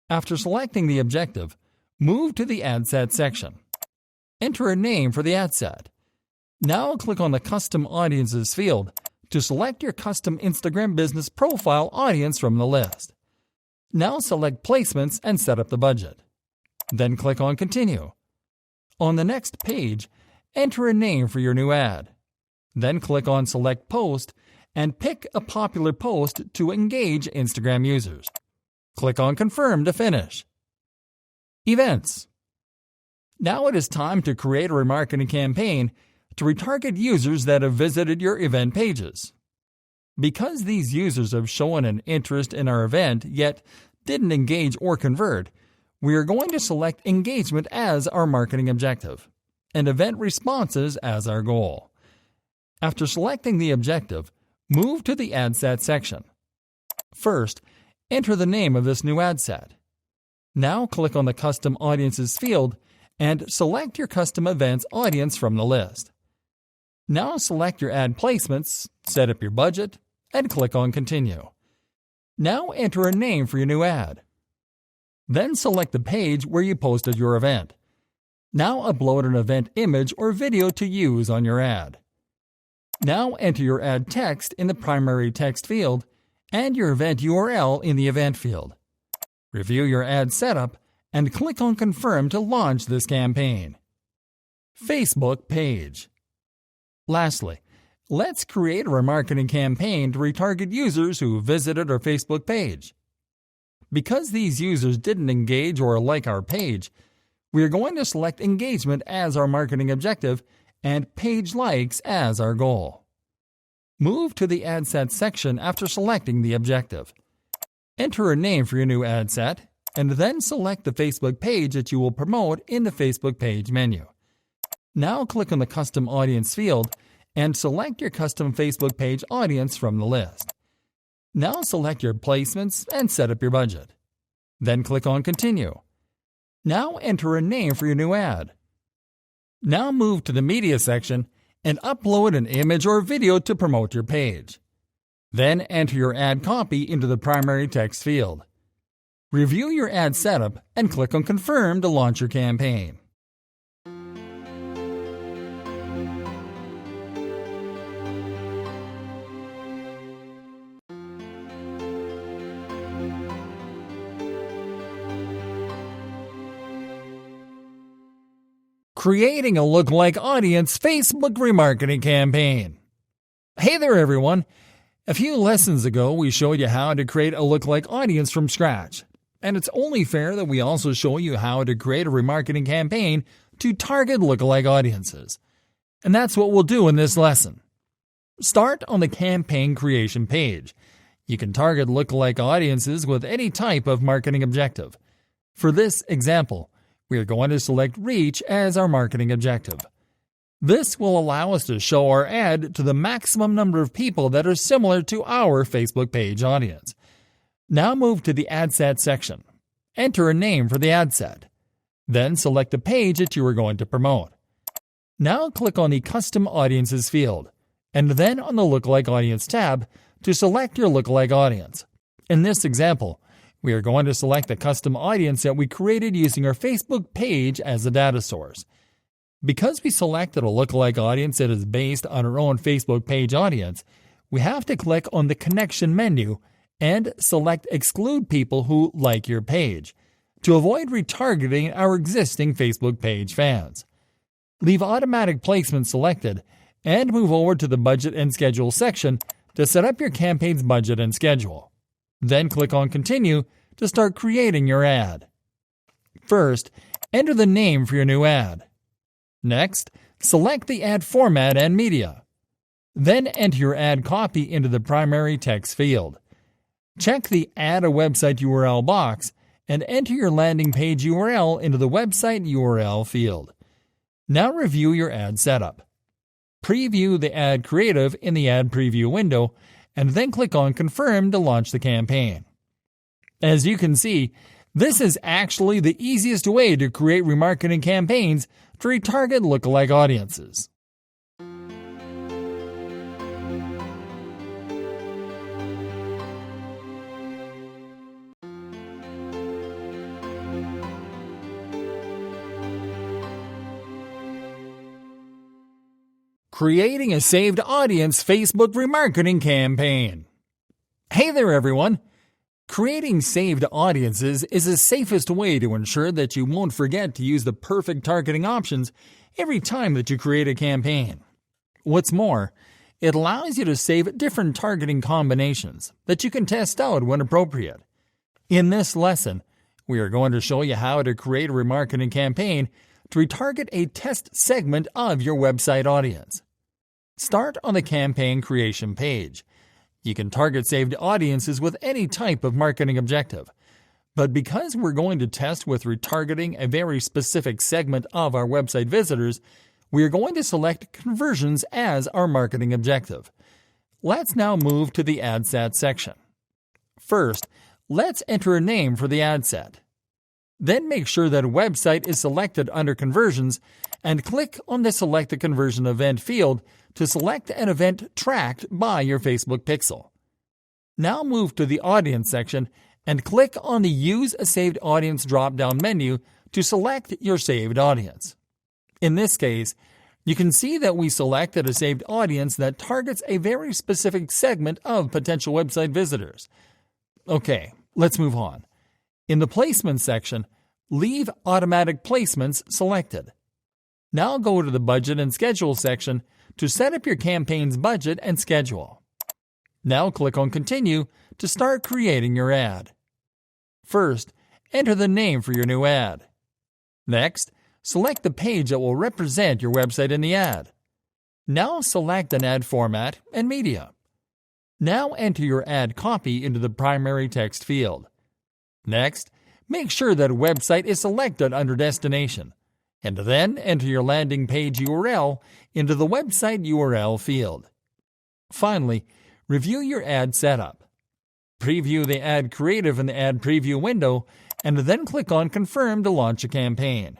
After selecting the objective, move to the ad set section. Enter a name for the ad set. Now click on the Custom Audiences field to select your custom Instagram Business Profile audience from the list. Now select Placements and set up the budget. Then click on Continue. On the next page, enter a name for your new ad. Then click on Select Post and pick a popular post to engage Instagram users. Click on Confirm to finish. Events. Now it is time to create a remarketing campaign to retarget users that have visited your event pages. Because these users have shown an interest in our event yet didn't engage or convert, we are going to select engagement as our marketing objective and event responses as our goal. After selecting the objective, move to the ad set section. First, enter the name of this new ad set. Now click on the Custom Audiences field and select your custom events audience from the list. Now select your ad placements, set up your budget, and click on Continue. Now enter a name for your new ad. Then select the page where you posted your event. Now upload an event image or video to use on your ad. Now enter your ad text in the primary text field and your event URL in the event field. Review your ad setup and click on Confirm to launch this campaign. Facebook page. Lastly, let's create a remarketing campaign to retarget users who visited our Facebook page. Because these users didn't engage or like our page, we are going to select engagement as our marketing objective and page likes as our goal. Move to the ad set section after selecting the objective. Enter a name for your new ad set, and then select the Facebook page that you will promote in the Facebook page menu. Now click on the Custom Audience field and select your custom Facebook page audience from the list. Now select your placements and set up your budget. Then click on Continue. Now enter a name for your new ad. Now move to the Media section and upload an image or video to promote your page. Then enter your ad copy into the primary text field. Review your ad setup and click on Confirm to launch your campaign. Creating a lookalike audience Facebook remarketing campaign. Hey there everyone! A few lessons ago we showed you how to create a lookalike audience from scratch. And it's only fair that we also show you how to create a remarketing campaign to target lookalike audiences. And that's what we'll do in this lesson. Start on the campaign creation page. You can target lookalike audiences with any type of marketing objective. For this example, we are going to select reach as our marketing objective. This will allow us to show our ad to the maximum number of people that are similar to our Facebook page audience. Now move to the ad set section. Enter a name for the ad set. Then select the page that you are going to promote. Now click on the Custom Audiences field, and then on the Lookalike Audience tab to select your lookalike audience. In this example, we are going to select the custom audience that we created using our Facebook page as a data source. Because we selected a lookalike audience that is based on our own Facebook page audience, we have to click on the Connection menu and select Exclude people who like your page to avoid retargeting our existing Facebook page fans. Leave Automatic Placement selected and move over to the Budget and Schedule section to set up your campaign's budget and schedule. Then click on Continue to start creating your ad. First, enter the name for your new ad. Next, select the ad format and media. Then enter your ad copy into the primary text field. Check the Add a Website URL box and enter your landing page URL into the website URL field. Now review your ad setup. Preview the ad creative in the ad preview window and then click on Confirm to launch the campaign. As you can see, this is actually the easiest way to create remarketing campaigns to retarget lookalike audiences. Creating a saved audience Facebook remarketing campaign. Hey there everyone! Creating saved audiences is the safest way to ensure that you won't forget to use the perfect targeting options every time that you create a campaign. What's more, it allows you to save different targeting combinations that you can test out when appropriate. In this lesson, we are going to show you how to create a remarketing campaign to retarget a test segment of your website audience. Start on the campaign creation page. You can target saved audiences with any type of marketing objective. But because we're going to test with retargeting a very specific segment of our website visitors, we are going to select conversions as our marketing objective. Let's now move to the ad set section. First, let's enter a name for the ad set. Then make sure that website is selected under Conversions and click on the Select the Conversion Event field to select an event tracked by your Facebook pixel. Now move to the Audience section and click on the Use a Saved Audience drop-down menu to select your saved audience. In this case, you can see that we selected a saved audience that targets a very specific segment of potential website visitors. Okay, let's move on. In the Placements section, leave Automatic Placements selected. Now go to the Budget and Schedule section to set up your campaign's budget and schedule. Now click on Continue to start creating your ad. First, enter the name for your new ad. Next, select the page that will represent your website in the ad. Now select an ad format and media. Now enter your ad copy into the primary text field. Next, make sure that website is selected under Destination, and then enter your landing page URL into the website URL field. Finally, review your ad setup. Preview the ad creative in the Ad Preview window, and then click on Confirm to launch a campaign.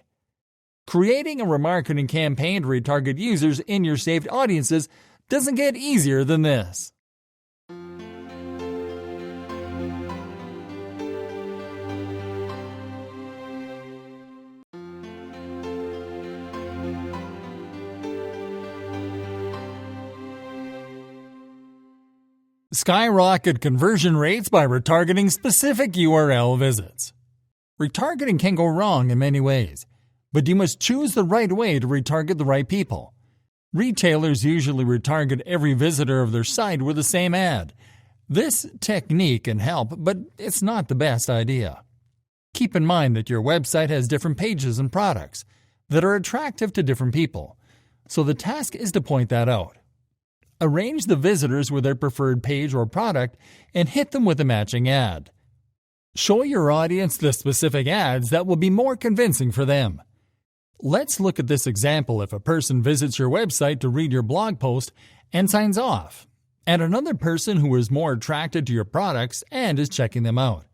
Creating a remarketing campaign to retarget users in your saved audiences doesn't get easier than this. Skyrocket conversion rates by retargeting specific URL visits. Retargeting can go wrong in many ways, but you must choose the right way to retarget the right people. Retailers usually retarget every visitor of their site with the same ad. This technique can help, but it's not the best idea. Keep in mind that your website has different pages and products that are attractive to different people, so the task is to point that out. Arrange the visitors with their preferred page or product and hit them with a matching ad. Show your audience the specific ads that will be more convincing for them. Let's look at this example if a person visits your website to read your blog post and signs off, and another person who is more attracted to your products and is checking them out.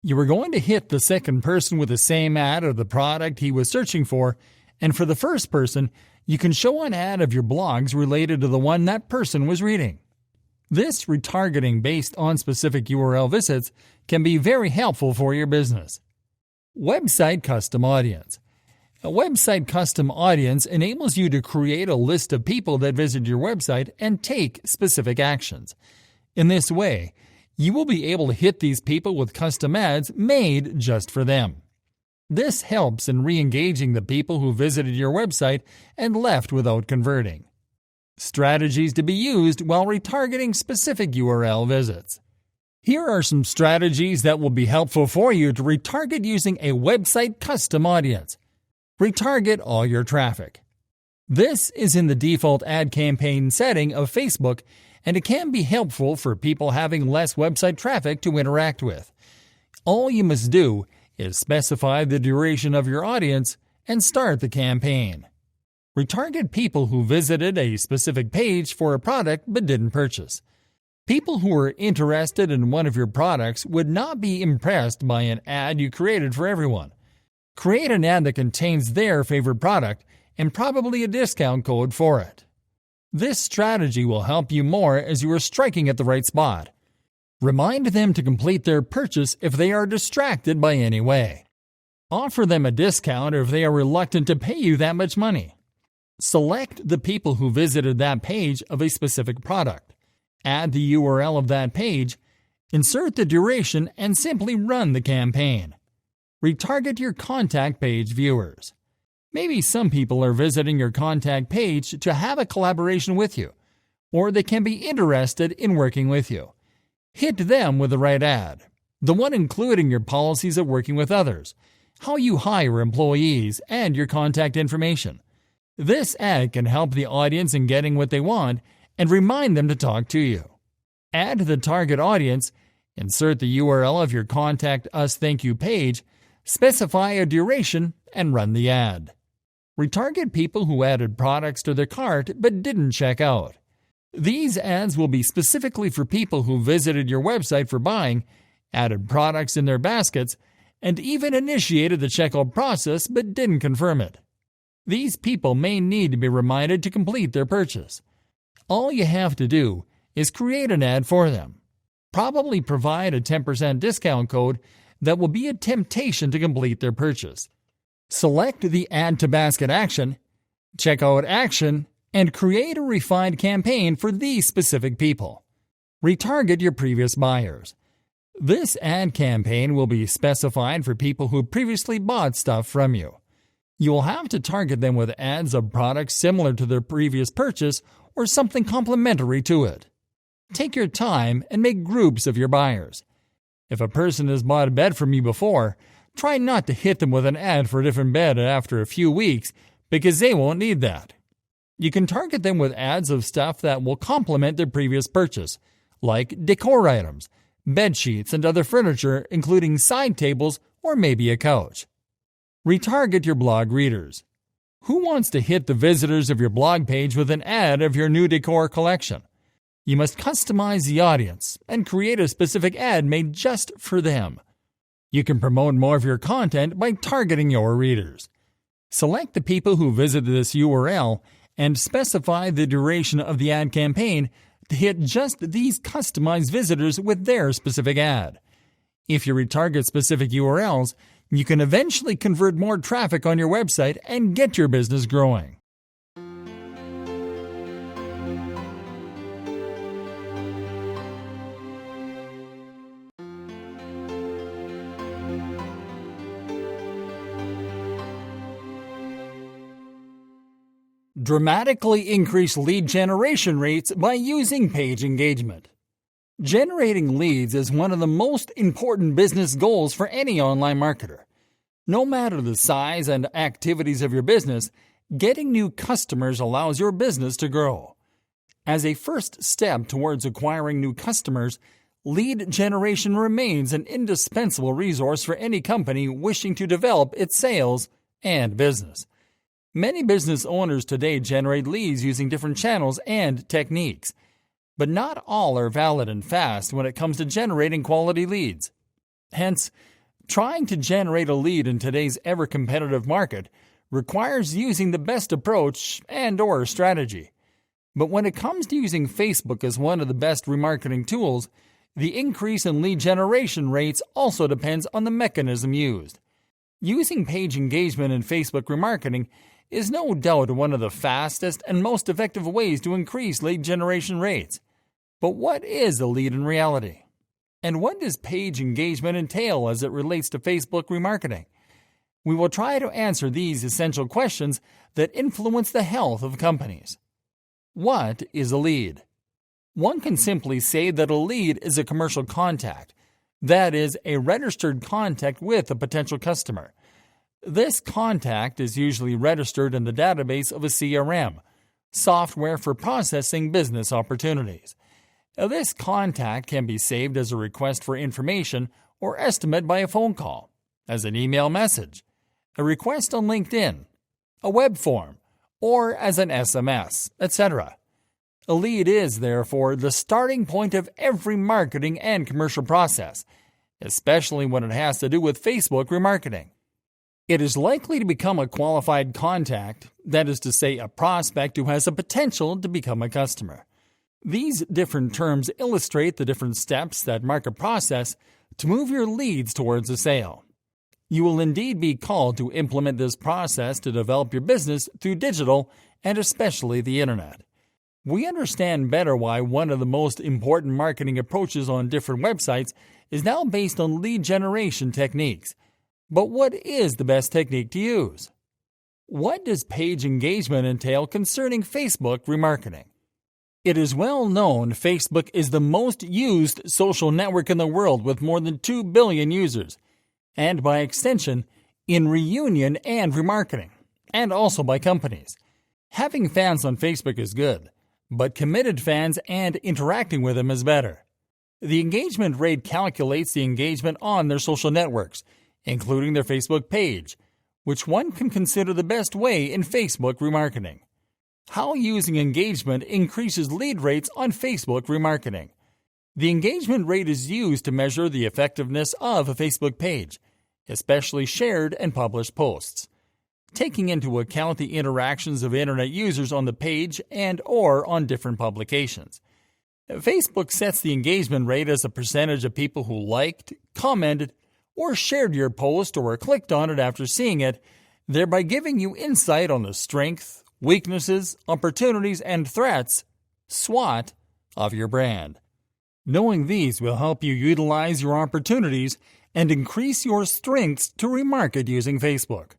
You are going to hit the second person with the same ad of the product he was searching for, and for the first person, you can show an ad of your blogs related to the one that person was reading. This retargeting based on specific URL visits can be very helpful for your business. Website Custom Audience. A website custom audience enables you to create a list of people that visit your website and take specific actions. In this way, you will be able to hit these people with custom ads made just for them. This helps in re-engaging the people who visited your website and left without converting. Strategies to be used while retargeting specific URL visits. Here are some strategies that will be helpful for you to retarget using a website custom audience. Retarget all your traffic. This is in the default ad campaign setting of Facebook, and it can be helpful for people having less website traffic to interact with. All you must do is specify the duration of your audience and start the campaign. Retarget people who visited a specific page for a product but didn't purchase. People who are interested in one of your products would not be impressed by an ad you created for everyone. Create an ad that contains their favorite product and probably a discount code for it. This strategy will help you more as you are striking at the right spot. Remind them to complete their purchase if they are distracted by any way. Offer them a discount if they are reluctant to pay you that much money. Select the people who visited that page of a specific product. Add the URL of that page, insert the duration, and simply run the campaign. Retarget your contact page viewers. Maybe some people are visiting your contact page to have a collaboration with you, or they can be interested in working with you. Hit them with the right ad, the one including your policies of working with others, how you hire employees, and your contact information. This ad can help the audience in getting what they want and remind them to talk to you. Add the target audience, insert the URL of your Contact Us Thank You page, specify a duration, and run the ad. Retarget people who added products to their cart but didn't check out. These ads will be specifically for people who visited your website for buying, added products in their baskets, and even initiated the checkout process but didn't confirm it. These people may need to be reminded to complete their purchase. All you have to do is create an ad for them. probably provide a 10% discount code that will be a temptation to complete their purchase. Select the Add to Basket action, checkout action, and create a refined campaign for these specific people. Retarget your previous buyers. This ad campaign will be specified for people who previously bought stuff from you. You will have to target them with ads of products similar to their previous purchase or something complementary to it. Take your time and make groups of your buyers. If a person has bought a bed from you before, try not to hit them with an ad for a different bed after a few weeks because they won't need that. You can target them with ads of stuff that will complement their previous purchase, like decor items, bed sheets, and other furniture, including side tables or maybe a couch. Retarget your blog readers. Who wants to hit the visitors of your blog page with an ad of your new decor collection? You must customize the audience and create a specific ad made just for them. You can promote more of your content by targeting your readers. Select the people who visited this URL and specify the duration of the ad campaign to hit just these customized visitors with their specific ad. If you retarget specific URLs, you can eventually convert more traffic on your website and get your business growing. Dramatically increase lead generation rates by using page engagement. Generating leads is one of the most important business goals for any online marketer. No matter the size and activities of your business, getting new customers allows your business to grow. As a first step towards acquiring new customers, lead generation remains an indispensable resource for any company wishing to develop its sales and business. Many business owners today generate leads using different channels and techniques, but not all are valid and fast when it comes to generating quality leads. Hence, trying to generate a lead in today's ever-competitive market requires using the best approach and/or strategy. But when it comes to using Facebook as one of the best remarketing tools, the increase in lead generation rates also depends on the mechanism used. Using page engagement in Facebook remarketing is no doubt one of the fastest and most effective ways to increase lead generation rates. But what is a lead in reality? And what does page engagement entail as it relates to Facebook remarketing? We will try to answer these essential questions that influence the health of companies. What is a lead? One can simply say that a lead is a commercial contact, that is, a registered contact with a potential customer. This contact is usually registered in the database of a CRM, software for processing business opportunities. This contact can be saved as a request for information or estimate by a phone call, as an email message, a request on LinkedIn, a web form, or as an SMS, etc. A lead is, therefore, the starting point of every marketing and commercial process, especially when it has to do with Facebook remarketing. It is likely to become a qualified contact, that is to say, a prospect who has the potential to become a customer. These different terms illustrate the different steps that market process to move your leads towards a sale. You will indeed be called to implement this process to develop your business through digital and especially the internet. We understand better why one of the most important marketing approaches on different websites is now based on lead generation techniques. But what is the best technique to use? What does page engagement entail concerning Facebook remarketing? It is well known Facebook is the most used social network in the world with more than 2 billion users, and by extension, in reunion and remarketing, and also by companies. Having fans on Facebook is good, but committed fans and interacting with them is better. The engagement rate calculates the engagement on their social networks, including their Facebook page, which one can consider the best way in Facebook remarketing. How using engagement increases lead rates on Facebook remarketing. The engagement rate is used to measure the effectiveness of a Facebook page, especially shared and published posts, taking into account the interactions of Internet users on the page and/or on different publications. Facebook sets the engagement rate as a percentage of people who liked, commented, or shared your post or clicked on it after seeing it, thereby giving you insight on the strength, weaknesses, opportunities, and threats, SWOT, of your brand. Knowing these will help you utilize your opportunities and increase your strengths to remarket using Facebook.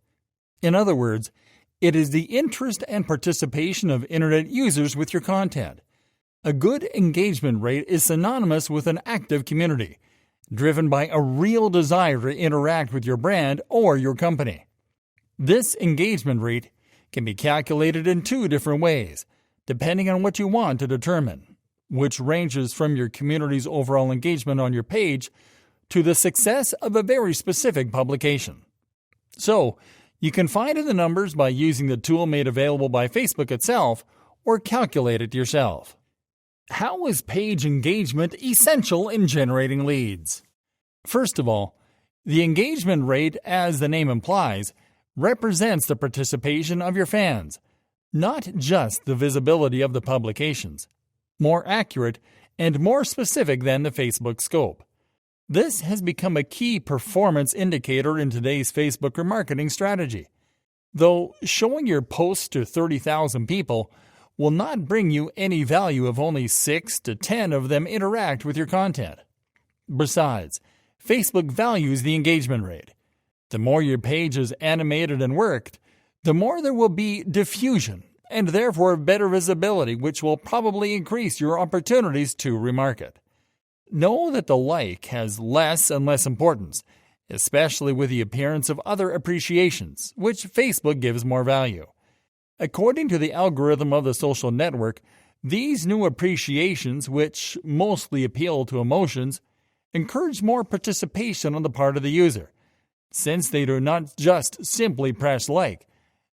In other words, it is the interest and participation of Internet users with your content. A good engagement rate is synonymous with an active community, driven by a real desire to interact with your brand or your company. This engagement rate can be calculated in two different ways, depending on what you want to determine, which ranges from your community's overall engagement on your page to the success of a very specific publication. So, you can find the numbers by using the tool made available by Facebook itself or calculate it yourself. How is page engagement essential in generating leads? First of all, the engagement rate, as the name implies, represents the participation of your fans, not just the visibility of the publications. More accurate and more specific than the Facebook scope. This has become a key performance indicator in today's Facebook remarketing strategy. Though showing your posts to 30,000 people will not bring you any value if only 6 to 10 of them interact with your content. Besides, Facebook values the engagement rate. The more your page is animated and worked, the more there will be diffusion and therefore better visibility, which will probably increase your opportunities to remarket. Know that the like has less and less importance, especially with the appearance of other appreciations, which Facebook gives more value. According to the algorithm of the social network, these new appreciations, which mostly appeal to emotions, encourage more participation on the part of the user, since they do not just simply press like,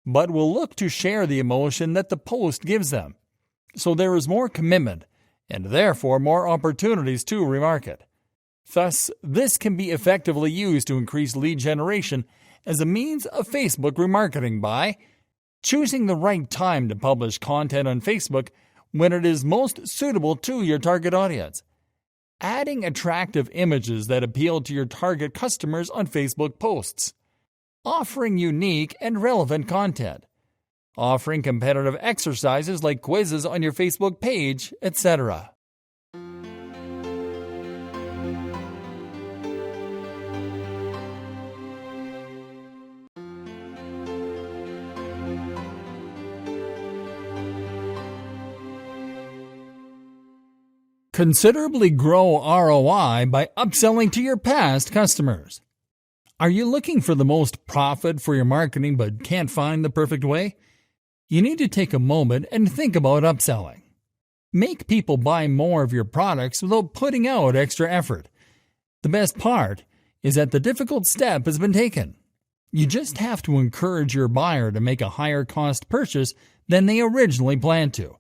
but will look to share the emotion that the post gives them. So there is more commitment, and therefore more opportunities to remarket. Thus, this can be effectively used to increase lead generation as a means of Facebook remarketing by choosing the right time to publish content on Facebook when it is most suitable to your target audience, adding attractive images that appeal to your target customers on Facebook posts, offering unique and relevant content, offering competitive exercises like quizzes on your Facebook page, etc. Considerably grow ROI by upselling to your past customers. Are you looking for the most profit for your marketing but can't find the perfect way? You need to take a moment and think about upselling. Make people buy more of your products without putting out extra effort. The best part is that the difficult step has been taken. You just have to encourage your buyer to make a higher cost purchase than they originally planned to.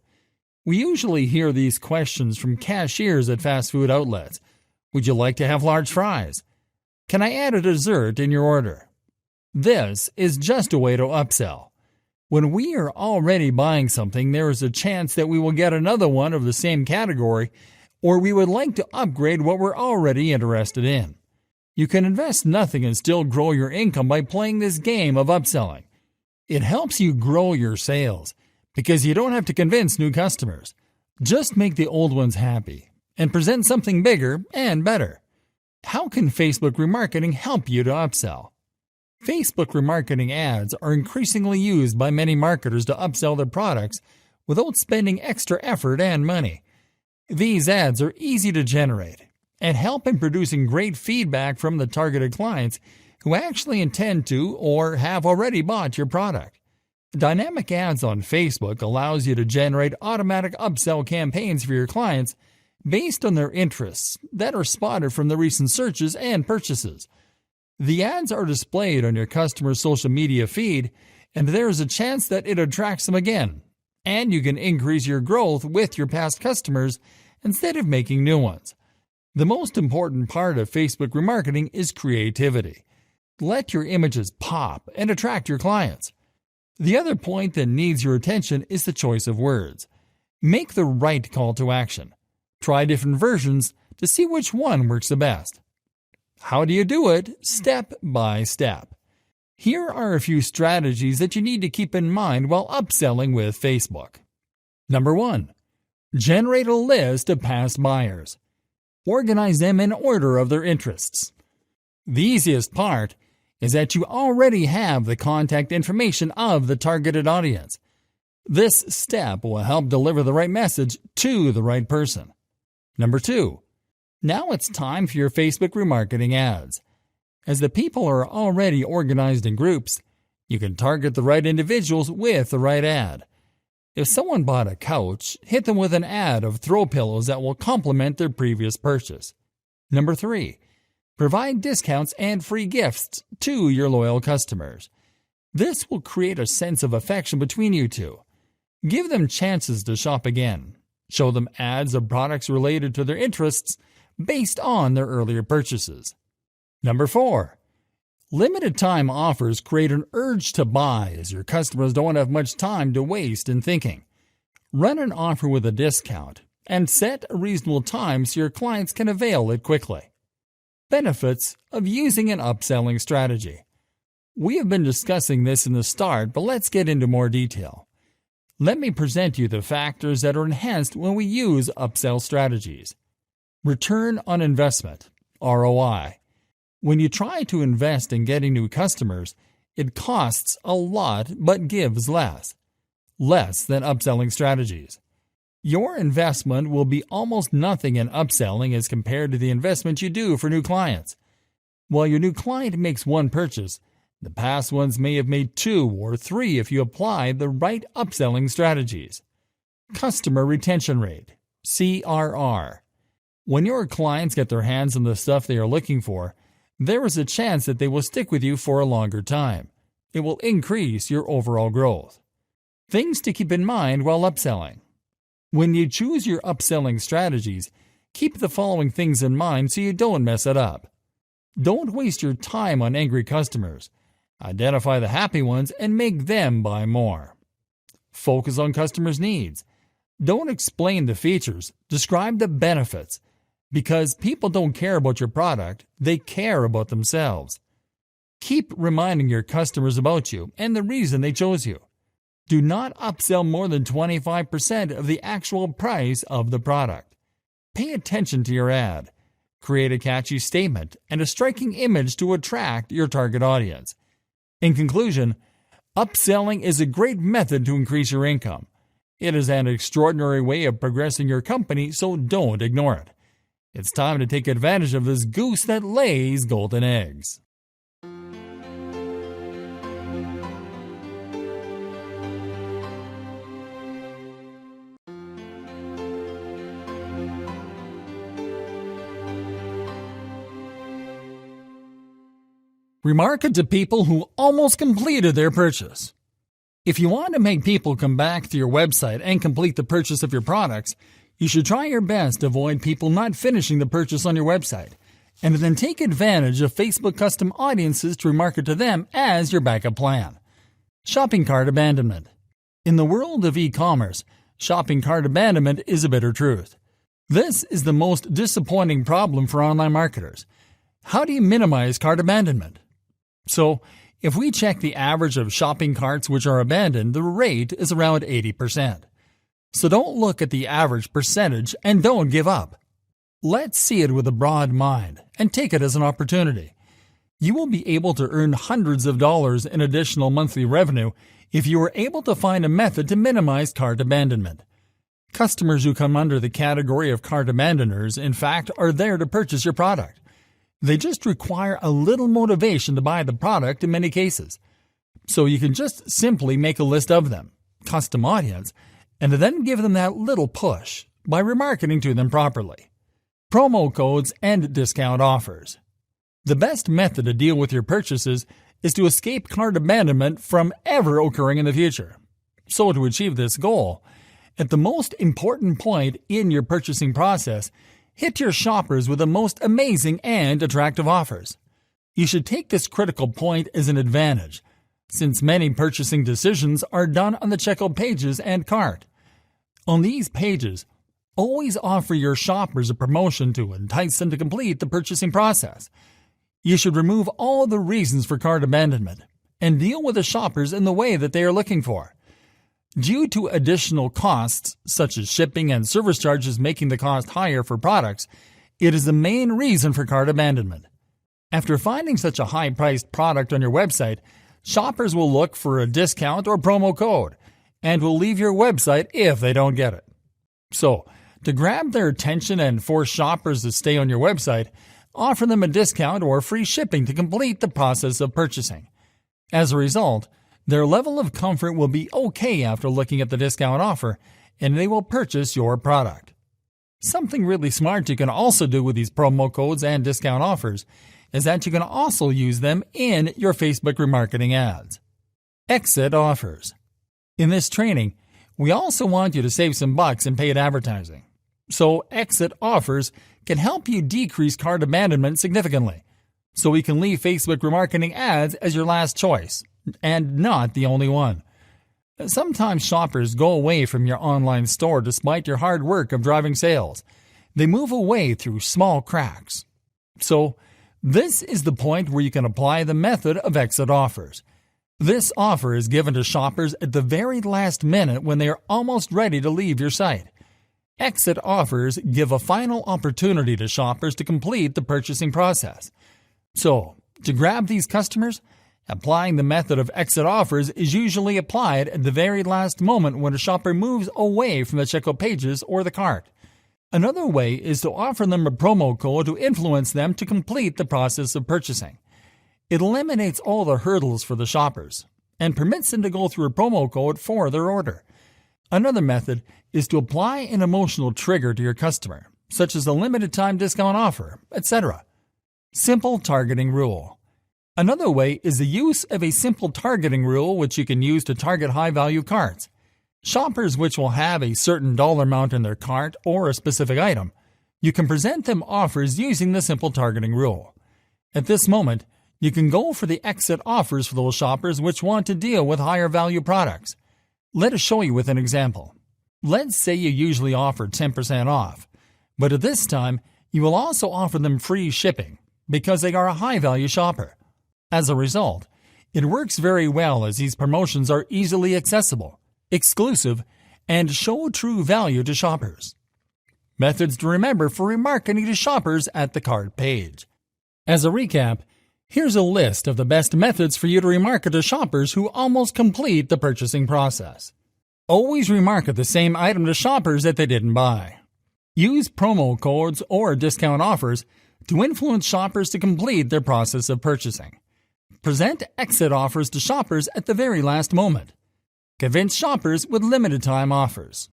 We usually hear these questions from cashiers at fast food outlets. Would you like to have large fries? Can I add a dessert in your order? This is just a way to upsell. When we are already buying something, there is a chance that we will get another one of the same category, or we would like to upgrade what we're already interested in. You can invest nothing and still grow your income by playing this game of upselling. It helps you grow your sales, because you don't have to convince new customers. Just make the old ones happy and present something bigger and better. How can Facebook remarketing help you to upsell? Facebook remarketing ads are increasingly used by many marketers to upsell their products without spending extra effort and money. These ads are easy to generate and help in producing great feedback from the targeted clients who actually intend to or have already bought your product. Dynamic ads on Facebook allows you to generate automatic upsell campaigns for your clients based on their interests that are spotted from the recent searches and purchases. The ads are displayed on your customer's social media feed, and there is a chance that it attracts them again, and you can increase your growth with your past customers instead of making new ones. The most important part of Facebook remarketing is creativity. Let your images pop and attract your clients. The other point that needs your attention is the choice of words. Make the right call to action. Try different versions to see which one works the best. How do you do it? Step by step. Here are a few strategies that you need to keep in mind while upselling with Facebook. Number 1. Generate a list of past buyers. Organize them in order of their interests. The easiest part is that you already have the contact information of the targeted audience. This step will help deliver the right message to the right person. Number 2. Now it's time for your Facebook remarketing ads. As the people are already organized in groups, you can target the right individuals with the right ad. If someone bought a couch, hit them with an ad of throw pillows that will complement their previous purchase. Number 3. Provide discounts and free gifts to your loyal customers. This will create a sense of affection between you two. Give them chances to shop again. Show them ads of products related to their interests based on their earlier purchases. Number 4. Limited time offers create an urge to buy as your customers don't have much time to waste in thinking. Run an offer with a discount and set a reasonable time so your clients can avail it quickly. Benefits of using an upselling strategy. We have been discussing this in the start, but let's get into more detail. Let me present you the factors that are enhanced when we use upsell strategies. Return on investment, ROI. When you try to invest in getting new customers, it costs a lot but gives less than upselling strategies. Your investment will be almost nothing in upselling as compared to the investment you do for new clients. While your new client makes one purchase, the past ones may have made 2 or 3 if you apply the right upselling strategies. Customer retention rate, CRR. When your clients get their hands on the stuff they are looking for, there is a chance that they will stick with you for a longer time. It will increase your overall growth. Things to keep in mind while upselling. When you choose your upselling strategies, keep the following things in mind so you don't mess it up. Don't waste your time on angry customers. Identify the happy ones and make them buy more. Focus on customers' needs. Don't explain the features, describe the benefits. Because people don't care about your product, they care about themselves. Keep reminding your customers about you and the reason they chose you. Do not upsell more than 25% of the actual price of the product. Pay attention to your ad. Create a catchy statement and a striking image to attract your target audience. In conclusion, upselling is a great method to increase your income. It is an extraordinary way of progressing your company, so don't ignore it. It's time to take advantage of this goose that lays golden eggs. Remarket to people who almost completed their purchase. If you want to make people come back to your website and complete the purchase of your products, you should try your best to avoid people not finishing the purchase on your website, and then take advantage of Facebook custom audiences to remarket to them as your backup plan. Shopping cart abandonment. In the world of e-commerce, shopping cart abandonment is a bitter truth. This is the most disappointing problem for online marketers. How do you minimize cart abandonment? So, if we check the average of shopping carts which are abandoned, the rate is around 80%. So don't look at the average percentage and don't give up. Let's see it with a broad mind and take it as an opportunity. You will be able to earn hundreds of dollars in additional monthly revenue if you are able to find a method to minimize cart abandonment. Customers who come under the category of cart abandoners, in fact, are there to purchase your product. They just require a little motivation to buy the product in many cases. So you can just simply make a list of them, custom audience, and then give them that little push by remarketing to them properly. Promo codes and discount offers. The best method to deal with your purchases is to escape cart abandonment from ever occurring in the future. So to achieve this goal, at the most important point in your purchasing process, hit your shoppers with the most amazing and attractive offers. You should take this critical point as an advantage, since many purchasing decisions are done on the checkout pages and cart. On these pages, Always offer your shoppers a promotion to entice them to complete the purchasing process. You should remove all the reasons for cart abandonment and deal with the shoppers in the way that they are looking for. Due to additional costs, such as shipping and service charges making the cost higher for products, it is the main reason for cart abandonment. After finding such a high-priced product on your website, shoppers will look for a discount or promo code and will leave your website if they don't get it. So, to grab their attention and force shoppers to stay on your website, offer them a discount or free shipping to complete the process of purchasing. As a result, their level of comfort will be okay after looking at the discount offer, and they will purchase your product. Something really smart you can also do with these promo codes and discount offers is that you can also use them in your Facebook remarketing ads. Exit offers. In this training, we also want you to save some bucks in paid advertising. So exit offers can help you decrease cart abandonment significantly. So we can leave Facebook remarketing ads as your last choice, and not the only one. Sometimes shoppers go away from your online store despite your hard work of driving sales. They move away through small cracks. So, this is the point where you can apply the method of exit offers. This offer is given to shoppers at the very last minute when they are almost ready to leave your site. Exit offers give a final opportunity to shoppers to complete the purchasing process. So, to grab these customers, applying the method of exit offers is usually applied at the very last moment when a shopper moves away from the checkout pages or the cart. Another way is to offer them a promo code to influence them to complete the process of purchasing. It eliminates all the hurdles for the shoppers and permits them to go through a promo code for their order. Another method is to apply an emotional trigger to your customer, such as a limited time discount offer, etc. Simple targeting rule. Another way is the use of a simple targeting rule which you can use to target high-value carts. Shoppers which will have a certain dollar amount in their cart or a specific item, you can present them offers using the simple targeting rule. At this moment, you can go for the exit offers for those shoppers which want to deal with higher value products. Let us show you with an example. Let's say you usually offer 10% off, but at this time, you will also offer them free shipping because they are a high-value shopper. As a result, it works very well as these promotions are easily accessible, exclusive, and show true value to shoppers. Methods to remember for remarketing to shoppers at the cart page. As a recap, here's a list of the best methods for you to remarket to shoppers who almost complete the purchasing process. Always remarket the same item to shoppers that they didn't buy. Use promo codes or discount offers to influence shoppers to complete their process of purchasing. Present exit offers to shoppers at the very last moment. Convince shoppers with limited time offers.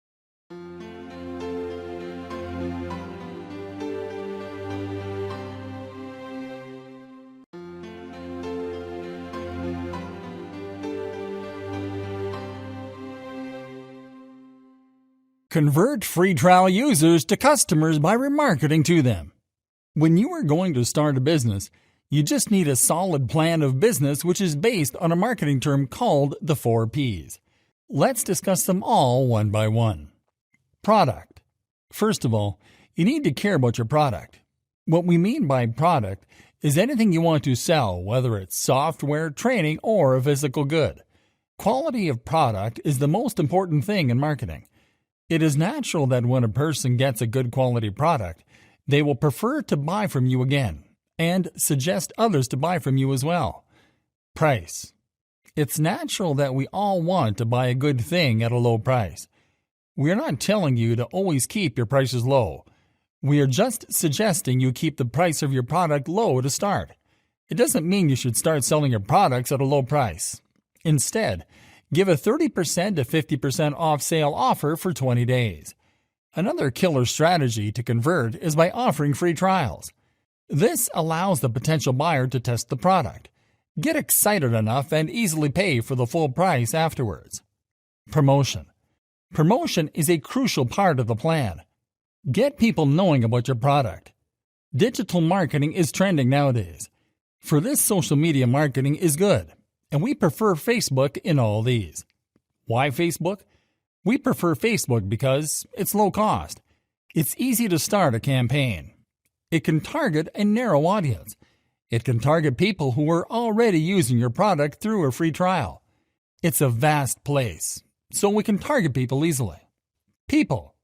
Convert free trial users to customers by remarketing to them. When you are going to start a business, you just need a solid plan of business which is based on a marketing term called the 4 Ps. Let's discuss them all one by one. Product. First of all, you need to care about your product. What we mean by product is anything you want to sell, whether it's software, training, or a physical good. Quality of product is the most important thing in marketing. It is natural that when a person gets a good quality product, they will prefer to buy from you again and suggest others to buy from you as well. Price. It's natural that we all want to buy a good thing at a low price. We are not telling you to always keep your prices low. We are just suggesting you keep the price of your product low to start. It doesn't mean you should start selling your products at a low price. Instead, give a 30% to 50% off sale offer for 20 days. Another killer strategy to convert is by offering free trials. This allows the potential buyer to test the product, get excited enough, and easily pay for the full price afterwards. Promotion. Promotion is a crucial part of the plan. Get people knowing about your product. Digital marketing is trending nowadays. For this, social media marketing is good, and we prefer Facebook in all these. Why Facebook? We prefer Facebook because it's low cost. It's easy to start a campaign. It can target a narrow audience. It can target people who are already using your product through a free trial. It's a vast place, so we can target people easily. People.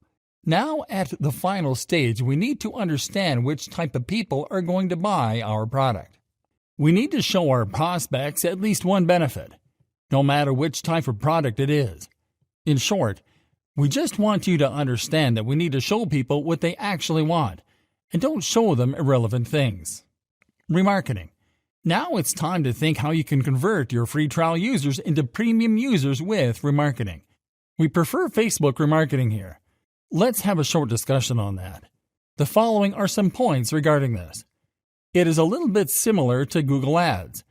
Now at the final stage, we need to understand which type of people are going to buy our product. We need to show our prospects at least one benefit, no matter which type of product it is. In short, we just want you to understand that we need to show people what they actually want, and don't show them irrelevant things. Remarketing. Now it's time to think how you can convert your free trial users into premium users with remarketing. We prefer Facebook remarketing here. Let's have a short discussion on that. The following are some points regarding this. It is a little bit similar to Google Ads,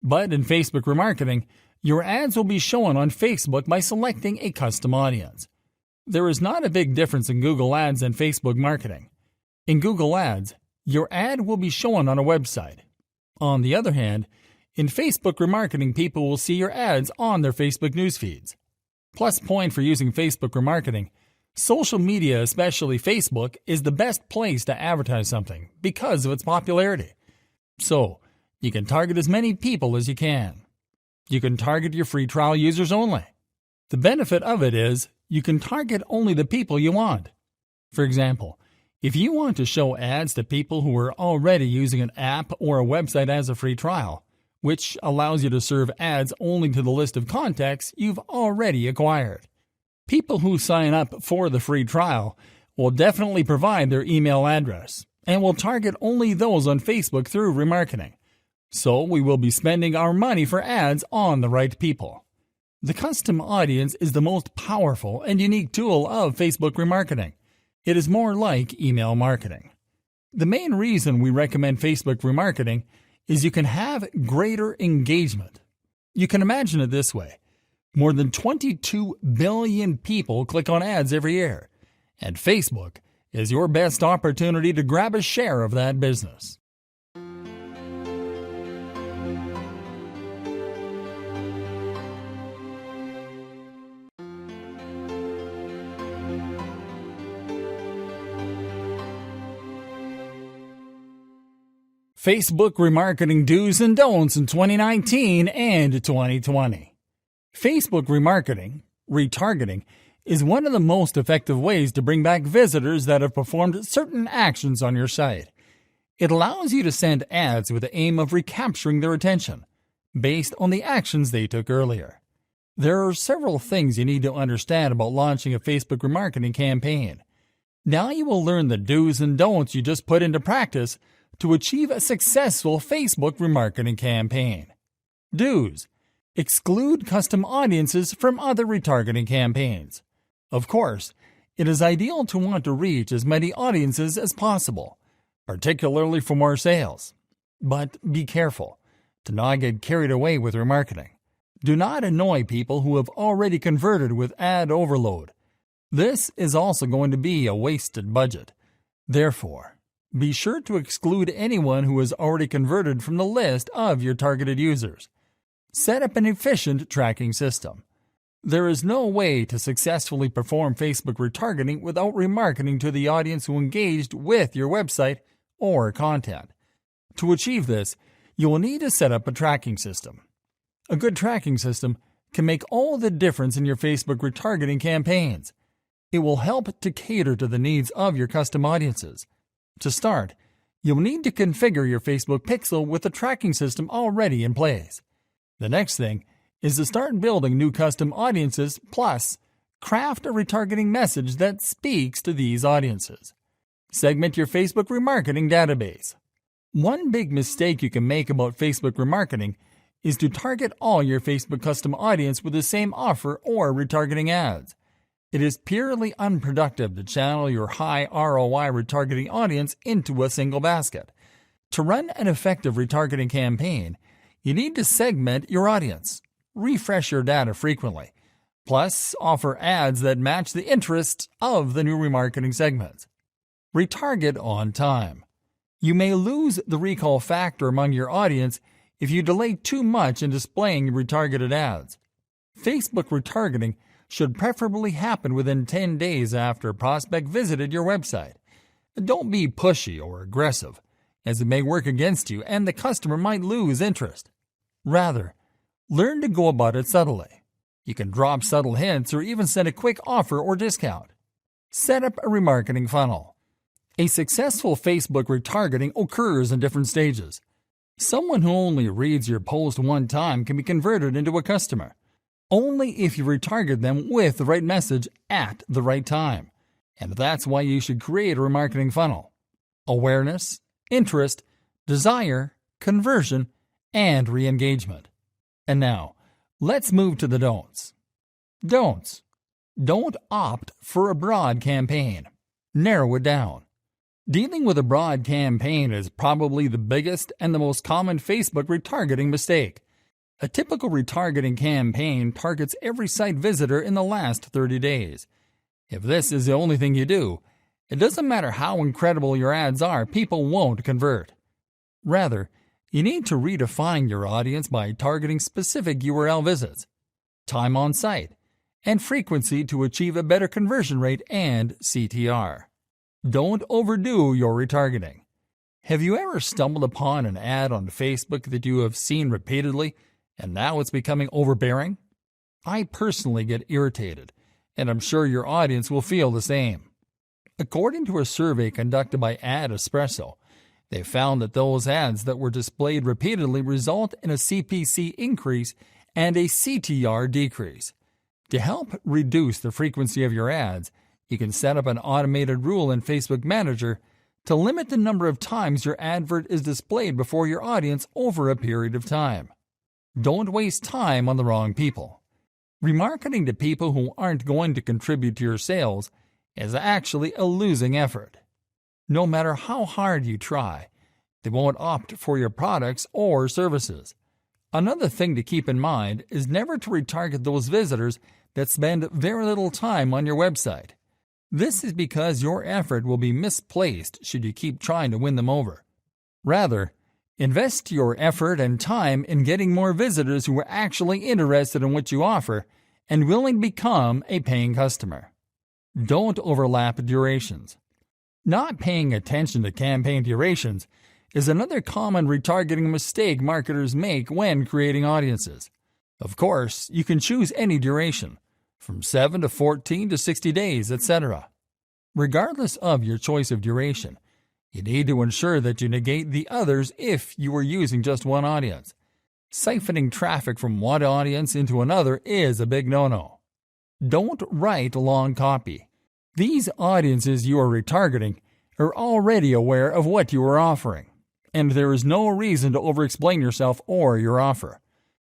but in Facebook remarketing, your ads will be shown on Facebook by selecting a custom audience. There is not a big difference in Google Ads and Facebook marketing. In Google Ads, your ad will be shown on a website. On the other hand, in Facebook remarketing, people will see your ads on their Facebook news feeds. Plus point for using Facebook remarketing, social media, especially Facebook, is the best place to advertise something because of its popularity. So, you can target as many people as you can. You can target your free trial users only. The benefit of it is you can target only the people you want. For example, if you want to show ads to people who are already using an app or a website as a free trial, which allows you to serve ads only to the list of contacts you've already acquired. People who sign up for the free trial will definitely provide their email address and will target only those on Facebook through remarketing. So we will be spending our money for ads on the right people. The custom audience is the most powerful and unique tool of Facebook remarketing. It is more like email marketing. The main reason we recommend Facebook remarketing is you can have greater engagement. You can imagine it this way. More than 22 billion people click on ads every year, and Facebook is your best opportunity to grab a share of that business. Facebook remarketing do's and don'ts in 2019 and 2020. Facebook remarketing, retargeting, is one of the most effective ways to bring back visitors that have performed certain actions on your site. It allows you to send ads with the aim of recapturing their attention, based on the actions they took earlier. There are several things you need to understand about launching a Facebook remarketing campaign. Now you will learn the do's and don'ts you just put into practice to achieve a successful Facebook remarketing campaign. Do's. Exclude custom audiences from other retargeting campaigns. Of course, it is ideal to want to reach as many audiences as possible, particularly for more sales. But be careful to not get carried away with remarketing. Do not annoy people who have already converted with ad overload. This is also going to be a wasted budget. Therefore, be sure to exclude anyone who has already converted from the list of your targeted users. Set up an efficient tracking system. There is no way to successfully perform Facebook retargeting without remarketing to the audience who engaged with your website or content. To achieve this, you will need to set up a tracking system. A good tracking system can make all the difference in your Facebook retargeting campaigns. It will help to cater to the needs of your custom audiences. To start, you'll need to configure your Facebook pixel with the tracking system already in place. The next thing is to start building new custom audiences, plus craft a retargeting message that speaks to these audiences. Segment your Facebook remarketing database. One big mistake you can make about Facebook remarketing is to target all your Facebook custom audience with the same offer or retargeting ads. It is purely unproductive to channel your high ROI retargeting audience into a single basket. To run an effective retargeting campaign, you need to segment your audience, refresh your data frequently, plus offer ads that match the interests of the new remarketing segments. Retarget on time. You may lose the recall factor among your audience if you delay too much in displaying retargeted ads. Facebook retargeting should preferably happen within 10 days after a prospect visited your website. Don't be pushy or aggressive, as it may work against you and the customer might lose interest. Rather, learn to go about it subtly. You can drop subtle hints or even send a quick offer or discount. Set up a remarketing funnel. A successful Facebook retargeting occurs in different stages. Someone who only reads your post one time can be converted into a customer, only if you retarget them with the right message at the right time. And that's why you should create a remarketing funnel. Awareness, interest, desire, conversion, and re-engagement. And now, let's move to the don'ts. Don'ts. Don't opt for a broad campaign. Narrow it down. Dealing with a broad campaign is probably the biggest and the most common Facebook retargeting mistake. A typical retargeting campaign targets every site visitor in the last 30 days. If this is the only thing you do, it doesn't matter how incredible your ads are, people won't convert. Rather, you need to redefine your audience by targeting specific URL visits, time on site, and frequency to achieve a better conversion rate and CTR. Don't overdo your retargeting. Have you ever stumbled upon an ad on Facebook that you have seen repeatedly and now it's becoming overbearing? I personally get irritated, and I'm sure your audience will feel the same. According to a survey conducted by Ad Espresso, they found that those ads that were displayed repeatedly result in a CPC increase and a CTR decrease. To help reduce the frequency of your ads, you can set up an automated rule in Facebook Manager to limit the number of times your advert is displayed before your audience over a period of time. Don't waste time on the wrong people. Remarketing to people who aren't going to contribute to your sales is actually a losing effort. No matter how hard you try, they won't opt for your products or services. Another thing to keep in mind is never to retarget those visitors that spend very little time on your website. This is because your effort will be misplaced should you keep trying to win them over. Rather, invest your effort and time in getting more visitors who are actually interested in what you offer and willing to become a paying customer. Don't overlap durations. Not paying attention to campaign durations is another common retargeting mistake marketers make when creating audiences. Of course, you can choose any duration, from 7 to 14 to 60 days, etc. Regardless of your choice of duration, you need to ensure that you negate the others if you are using just one audience. Siphoning traffic from one audience into another is a big no-no. Don't write long copy. These audiences you are retargeting are already aware of what you are offering, and there is no reason to over-explain yourself or your offer.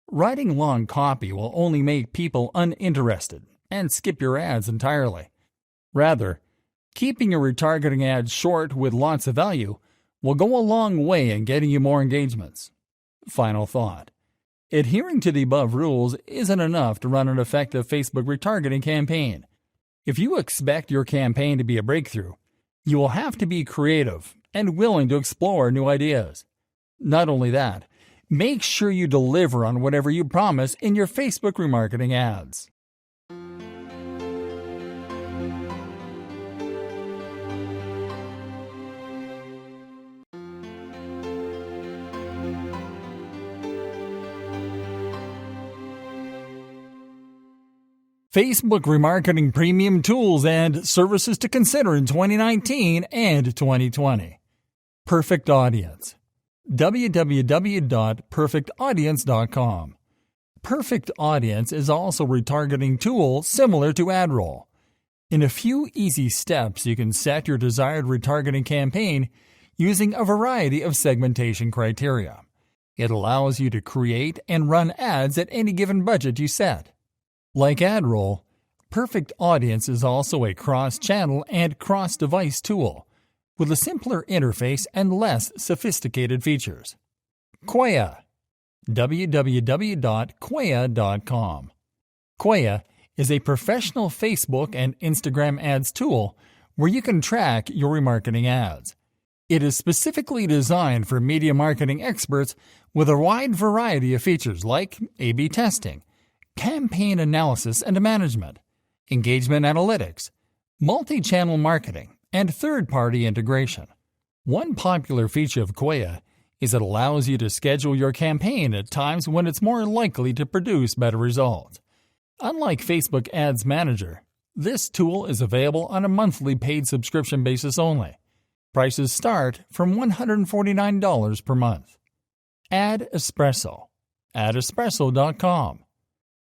Writing long copy will only make people uninterested and skip your ads entirely. Rather, keeping your retargeting ads short with lots of value will go a long way in getting you more engagements. Final thought. Adhering to the above rules isn't enough to run an effective Facebook retargeting campaign. If you expect your campaign to be a breakthrough, you will have to be creative and willing to explore new ideas. Not only that, make sure you deliver on whatever you promise in your Facebook remarketing ads. Facebook remarketing premium tools and services to consider in 2019 and 2020. Perfect Audience. www.perfectaudience.com. Perfect Audience is also a retargeting tool similar to AdRoll. In a few easy steps, you can set your desired retargeting campaign using a variety of segmentation criteria. It allows you to create and run ads at any given budget you set. Like AdRoll, Perfect Audience is also a cross-channel and cross-device tool with a simpler interface and less sophisticated features. Quaya. www.quaya.com. Quaya is a professional Facebook and Instagram ads tool where you can track your remarketing ads. It is specifically designed for media marketing experts with a wide variety of features like A/B testing, campaign analysis and management, engagement analytics, multi-channel marketing, and third-party integration. One popular feature of Quaya is it allows you to schedule your campaign at times when it's more likely to produce better results. Unlike Facebook Ads Manager, this tool is available on a monthly paid subscription basis only. Prices start from $149 per month. Ad Espresso. AdEspresso.com.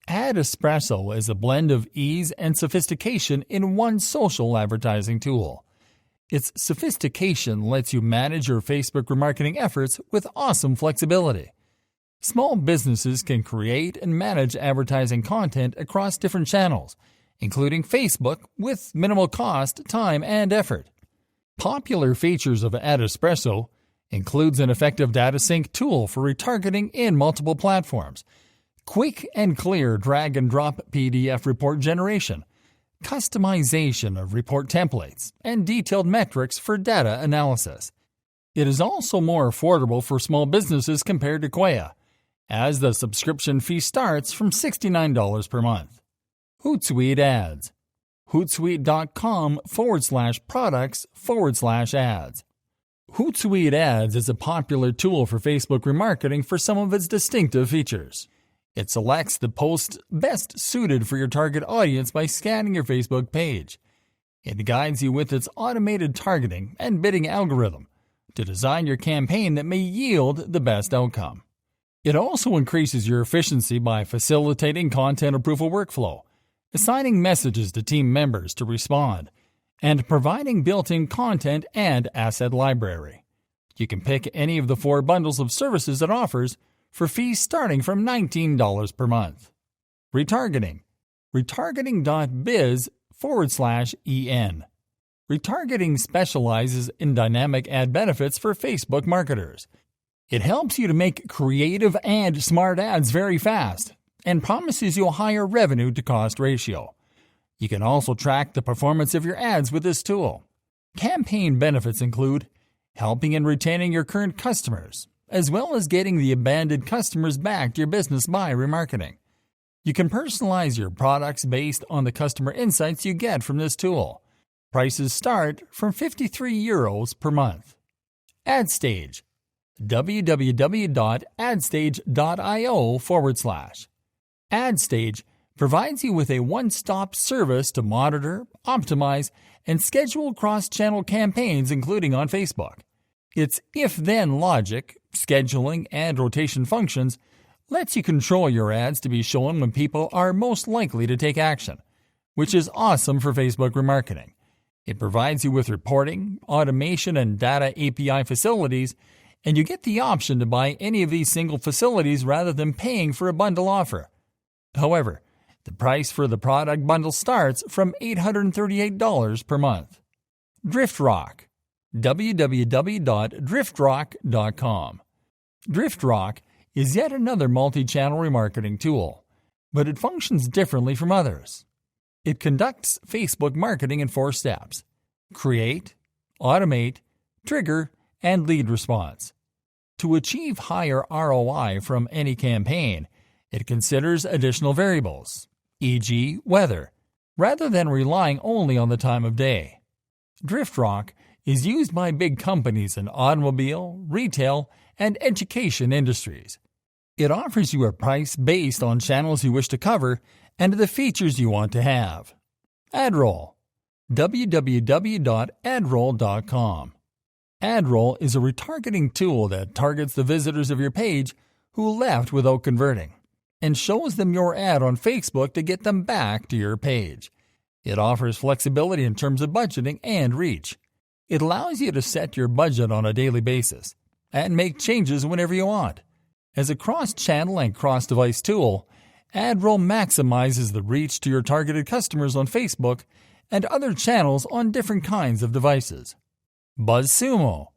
Ad Espresso is a blend of ease and sophistication in one social advertising tool. Its sophistication lets you manage your Facebook remarketing efforts with awesome flexibility. Small businesses can create and manage advertising content across different channels, including Facebook, with minimal cost, time, and effort. Popular features of Ad Espresso includes an effective data sync tool for retargeting in multiple platforms, quick and clear drag-and-drop PDF report generation, customization of report templates, and detailed metrics for data analysis. It is also more affordable for small businesses compared to Quaya, as the subscription fee starts from $69 per month. Hootsuite Ads. Hootsuite.com/products/ads. Hootsuite Ads is a popular tool for Facebook remarketing for some of its distinctive features. It selects the posts best suited for your target audience by scanning your Facebook page. It guides you with its automated targeting and bidding algorithm to design your campaign that may yield the best outcome. It also increases your efficiency by facilitating content approval workflow, assigning messages to team members to respond, and providing built-in content and asset library. You can pick any of the 4 bundles of services it offers for fees starting from $19 per month. Retargeting. Retargeting.biz/en. Retargeting specializes in dynamic ad benefits for Facebook marketers. It helps you to make creative and smart ads very fast and promises you a higher revenue-to-cost ratio. You can also track the performance of your ads with this tool. Campaign benefits include helping and retaining your current customers, as well as getting the abandoned customers back to your business by remarketing. You can personalize your products based on the customer insights you get from this tool. Prices start from €53 per month. AdStage. www.adstage.io/. AdStage provides you with a one-stop service to monitor, optimize, and schedule cross-channel campaigns, including on Facebook. Its if-then logic, scheduling, and rotation functions lets you control your ads to be shown when people are most likely to take action, which is awesome for Facebook remarketing. It provides you with reporting, automation, and data API facilities, and you get the option to buy any of these single facilities rather than paying for a bundle offer. However, the price for the product bundle starts from $838 per month. DriftRock. www.driftrock.com. DriftRock is yet another multi-channel remarketing tool, but it functions differently from others. It conducts Facebook marketing in 4 steps: create, automate, trigger, and lead response. To achieve higher ROI from any campaign, it considers additional variables, e.g. weather, rather than relying only on the time of day. DriftRock is used by big companies in automobile, retail, and education industries. It offers you a price based on channels you wish to cover and the features you want to have. AdRoll. www.adroll.com. AdRoll is a retargeting tool that targets the visitors of your page who left without converting and shows them your ad on Facebook to get them back to your page. It offers flexibility in terms of budgeting and reach. It allows you to set your budget on a daily basis and make changes whenever you want. As a cross-channel and cross-device tool, AdRoll maximizes the reach to your targeted customers on Facebook and other channels on different kinds of devices. BuzzSumo.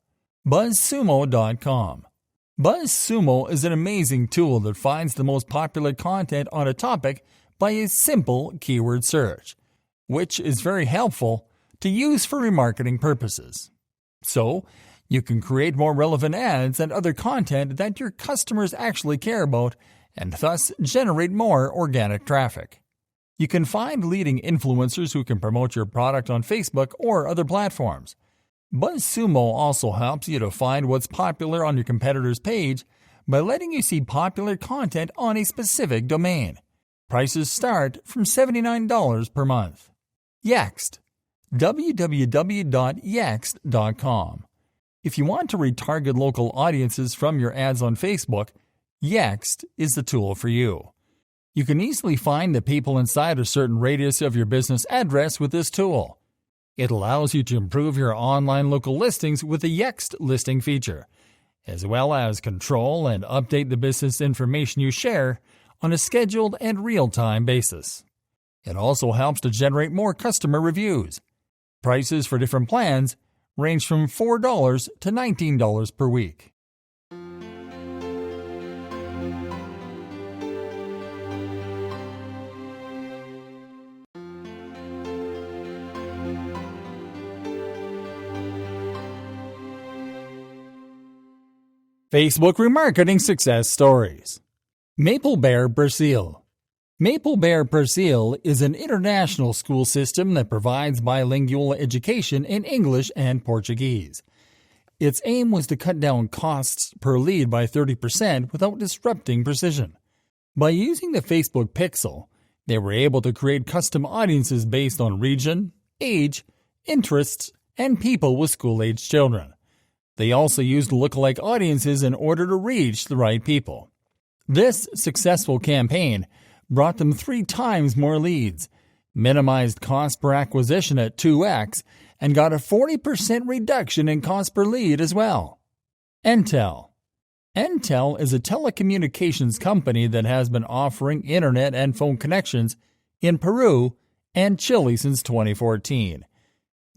BuzzSumo.com. BuzzSumo is an amazing tool that finds the most popular content on a topic by a simple keyword search, which is very helpful to use for remarketing purposes. So, you can create more relevant ads and other content that your customers actually care about and thus generate more organic traffic. You can find leading influencers who can promote your product on Facebook or other platforms. BuzzSumo also helps you to find what's popular on your competitor's page by letting you see popular content on a specific domain. Prices start from $79 per month. Yext. www.yext.com. If you want to retarget local audiences from your ads on Facebook, Yext is the tool for you. You can easily find the people inside a certain radius of your business address with this tool. It allows you to improve your online local listings with the Yext listing feature, as well as control and update the business information you share on a scheduled and real-time basis. It also helps to generate more customer reviews. Prices for different plans range from $4 to $19 per week. Facebook remarketing success stories. Maple Bear Brazil. Maple Bear Brazil is an international school system that provides bilingual education in English and Portuguese. Its aim was to cut down costs per lead by 30% without disrupting precision. By using the Facebook Pixel, they were able to create custom audiences based on region, age, interests, and people with school-aged children. They also used lookalike audiences in order to reach the right people. This successful campaign brought them 3 times more leads, minimized cost per acquisition at 2x, and got a 40% reduction in cost per lead as well. Entel. Entel is a telecommunications company that has been offering internet and phone connections in Peru and Chile since 2014.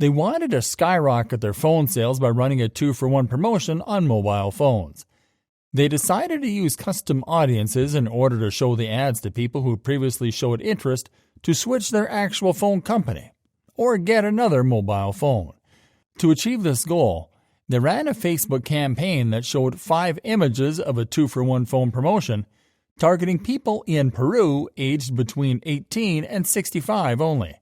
They wanted to skyrocket their phone sales by running a 2-for-1 promotion on mobile phones. They decided to use custom audiences in order to show the ads to people who previously showed interest to switch their actual phone company or get another mobile phone. To achieve this goal, they ran a Facebook campaign that showed 5 images of a 2-for-1 phone promotion, targeting people in Peru aged between 18 and 65 only.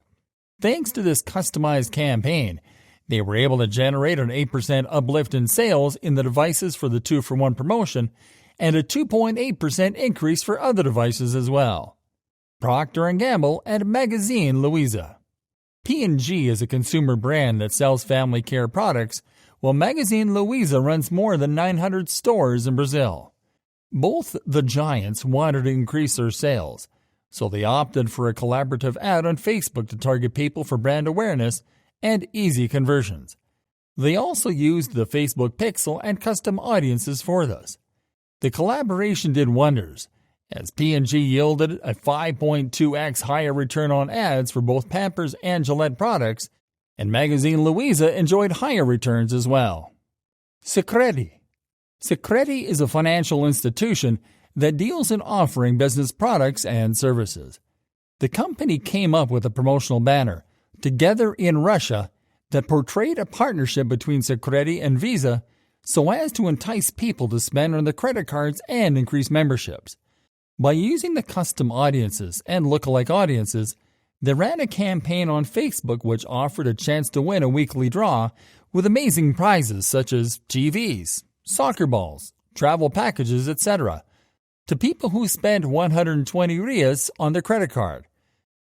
Thanks to this customized campaign, they were able to generate an 8% uplift in sales in the devices for the 2-for-1 promotion and a 2.8% increase for other devices as well. Procter & Gamble and Magazine Luiza. P&G is a consumer brand that sells family care products, while Magazine Luiza runs more than 900 stores in Brazil. Both the giants wanted to increase their sales, so they opted for a collaborative ad on Facebook to target people for brand awareness and easy conversions. They also used the Facebook Pixel and custom audiences for this. The collaboration did wonders, as P&G yielded a 5.2x higher return on ads for both Pampers and Gillette products, and Magazine Luiza enjoyed higher returns as well. Sicredi. Sicredi is a financial institution that deals in offering business products and services. The company came up with a promotional banner, Together in Russia, that portrayed a partnership between Sicredi and Visa so as to entice people to spend on the credit cards and increase memberships. By using the custom audiences and lookalike audiences, they ran a campaign on Facebook which offered a chance to win a weekly draw with amazing prizes such as TVs, soccer balls, travel packages, etc., to people who spent 120 reais on their credit card.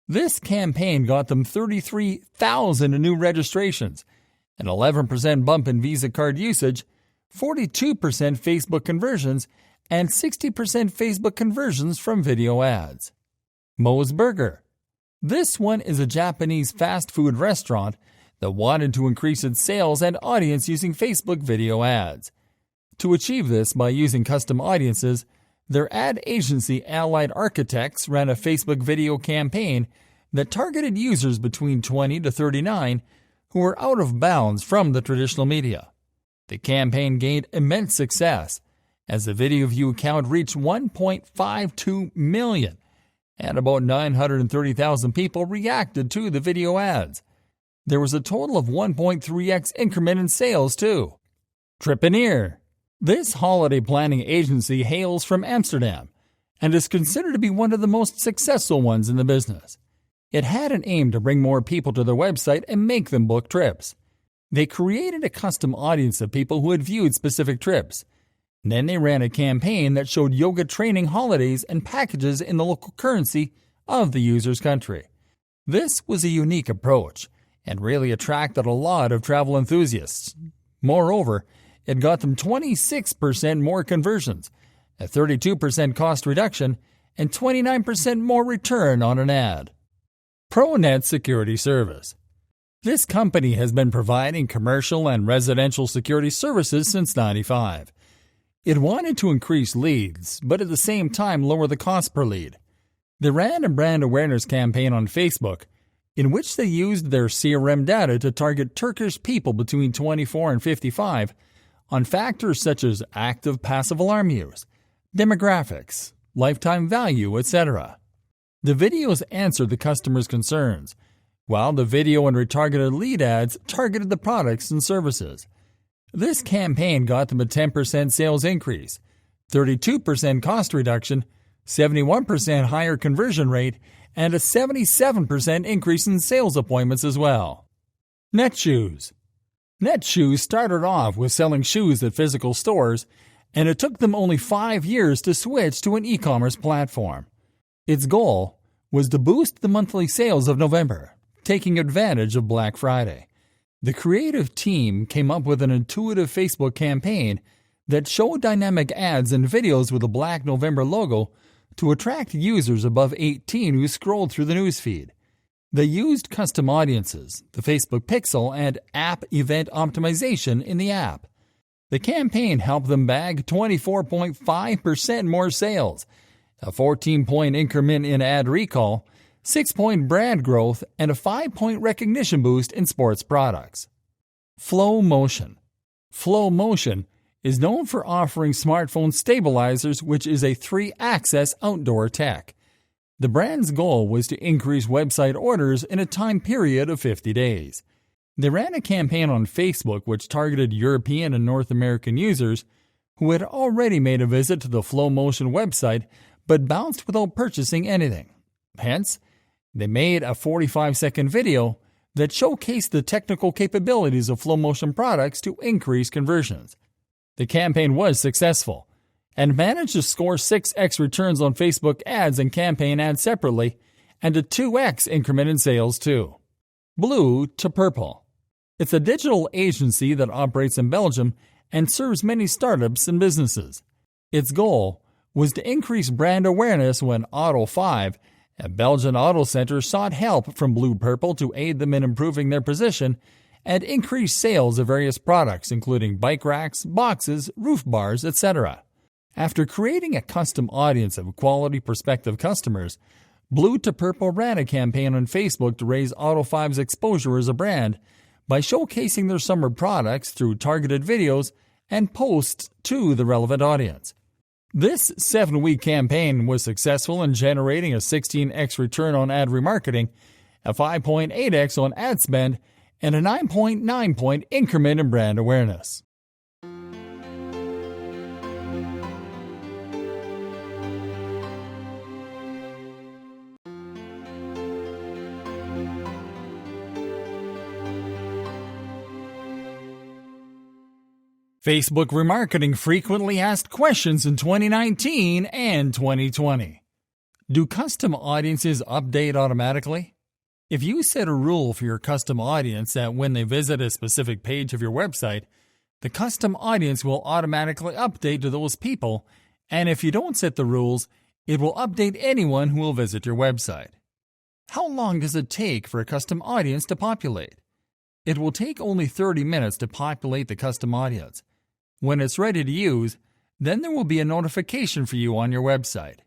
This campaign got them 33,000 new registrations, an 11% bump in Visa card usage, 42% Facebook conversions, and 60% Facebook conversions from video ads. Moe's Burger. This one is a Japanese fast food restaurant that wanted to increase its sales and audience using Facebook video ads. To achieve this by using custom audiences, their ad agency Allied Architects ran a Facebook video campaign that targeted users between 20 to 39 who were out of bounds from the traditional media. The campaign gained immense success, as the video view count reached 1.52 million, and about 930,000 people reacted to the video ads. There was a total of 1.3x increment in sales, too. Tripaneer. This holiday planning agency hails from Amsterdam and is considered to be one of the most successful ones in the business. It had an aim to bring more people to their website and make them book trips. They created a custom audience of people who had viewed specific trips. Then they ran a campaign that showed yoga training holidays and packages in the local currency of the user's country. This was a unique approach and really attracted a lot of travel enthusiasts. Moreover, it got them 26% more conversions, a 32% cost reduction, and 29% more return on an ad. ProNet Security Service. This company has been providing commercial and residential security services since '95. It wanted to increase leads, but at the same time lower the cost per lead. They ran a brand awareness campaign on Facebook in which they used their CRM data to target Turkish people between 24 and 55 on factors such as active passive alarm use, demographics, lifetime value, etc. The videos answered the customers' concerns, while the video and retargeted lead ads targeted the products and services. This campaign got them a 10% sales increase, 32% cost reduction, 71% higher conversion rate, and a 77% increase in sales appointments as well. Netshoes. Netshoes started off with selling shoes at physical stores, and it took them only 5 years to switch to an e-commerce platform. Its goal was to boost the monthly sales of November, taking advantage of Black Friday. The creative team came up with an intuitive Facebook campaign that showed dynamic ads and videos with a Black November logo to attract users above 18 who scrolled through the newsfeed. They used custom audiences, the Facebook Pixel, and app event optimization in the app. The campaign helped them bag 24.5% more sales, a 14-point increment in ad recall, 6-point brand growth, and a 5-point recognition boost in sports products. Flow Motion. Flow Motion is known for offering smartphone stabilizers, which is a 3-axis outdoor tech. The brand's goal was to increase website orders in a time period of 50 days. They ran a campaign on Facebook which targeted European and North American users who had already made a visit to the Flow Motion website but bounced without purchasing anything. Hence, they made a 45-second video that showcased the technical capabilities of Flow Motion products to increase conversions. The campaign was successful and managed to score 6x returns on Facebook ads and campaign ads separately, and a 2x increment in sales too. Blue to Purple. It's a digital agency that operates in Belgium and serves many startups and businesses. Its goal was to increase brand awareness when Auto5, a Belgian auto center, sought help from Blue Purple to aid them in improving their position and increase sales of various products including bike racks, boxes, roof bars, etc. After creating a custom audience of quality prospective customers, Blue to Purple ran a campaign on Facebook to raise Auto5's exposure as a brand by showcasing their summer products through targeted videos and posts to the relevant audience. This 7-week campaign was successful in generating a 16x return on ad remarketing, a 5.8x on ad spend, and a 9.9-point increment in brand awareness. Facebook remarketing frequently asked questions in 2019 and 2020. Do custom audiences update automatically? If you set a rule for your custom audience that when they visit a specific page of your website, the custom audience will automatically update to those people, and if you don't set the rules, it will update anyone who will visit your website. How long does it take for a custom audience to populate? It will take only 30 minutes to populate the custom audience. When it's ready to use, then there will be a notification for you on your website.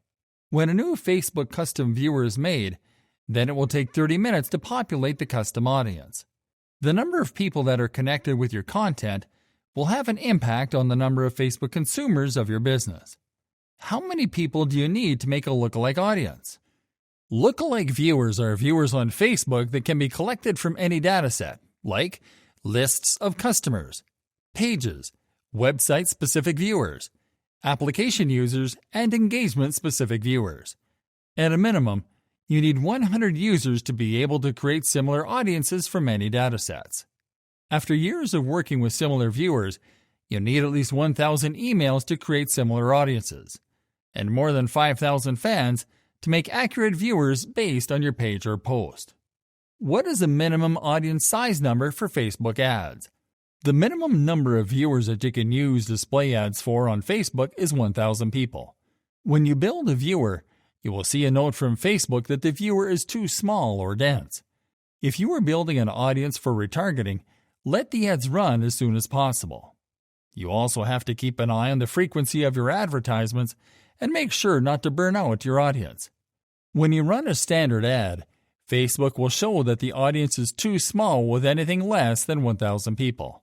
When a new Facebook custom viewer is made, then it will take 30 minutes to populate the custom audience. The number of people that are connected with your content will have an impact on the number of Facebook consumers of your business. How many people do you need to make a lookalike audience? Lookalike viewers are viewers on Facebook that can be collected from any dataset, like lists of customers, pages, website-specific viewers, application users, and engagement-specific viewers. At a minimum, You need 100 users to be able to create similar audiences from many datasets. After years of working with similar viewers, you need at least 1,000 emails to create similar audiences, and more than 5,000 fans to make accurate viewers based on your page or post. What is the minimum audience size number for Facebook ads? The minimum number of viewers that you can use display ads for on Facebook is 1,000 people. When you build a viewer, you will see a note from Facebook that the viewer is too small or dense. If you are building an audience for retargeting, let the ads run as soon as possible. You also have to keep an eye on the frequency of your advertisements and make sure not to burn out your audience. When you run a standard ad, Facebook will show that the audience is too small with anything less than 1,000 people.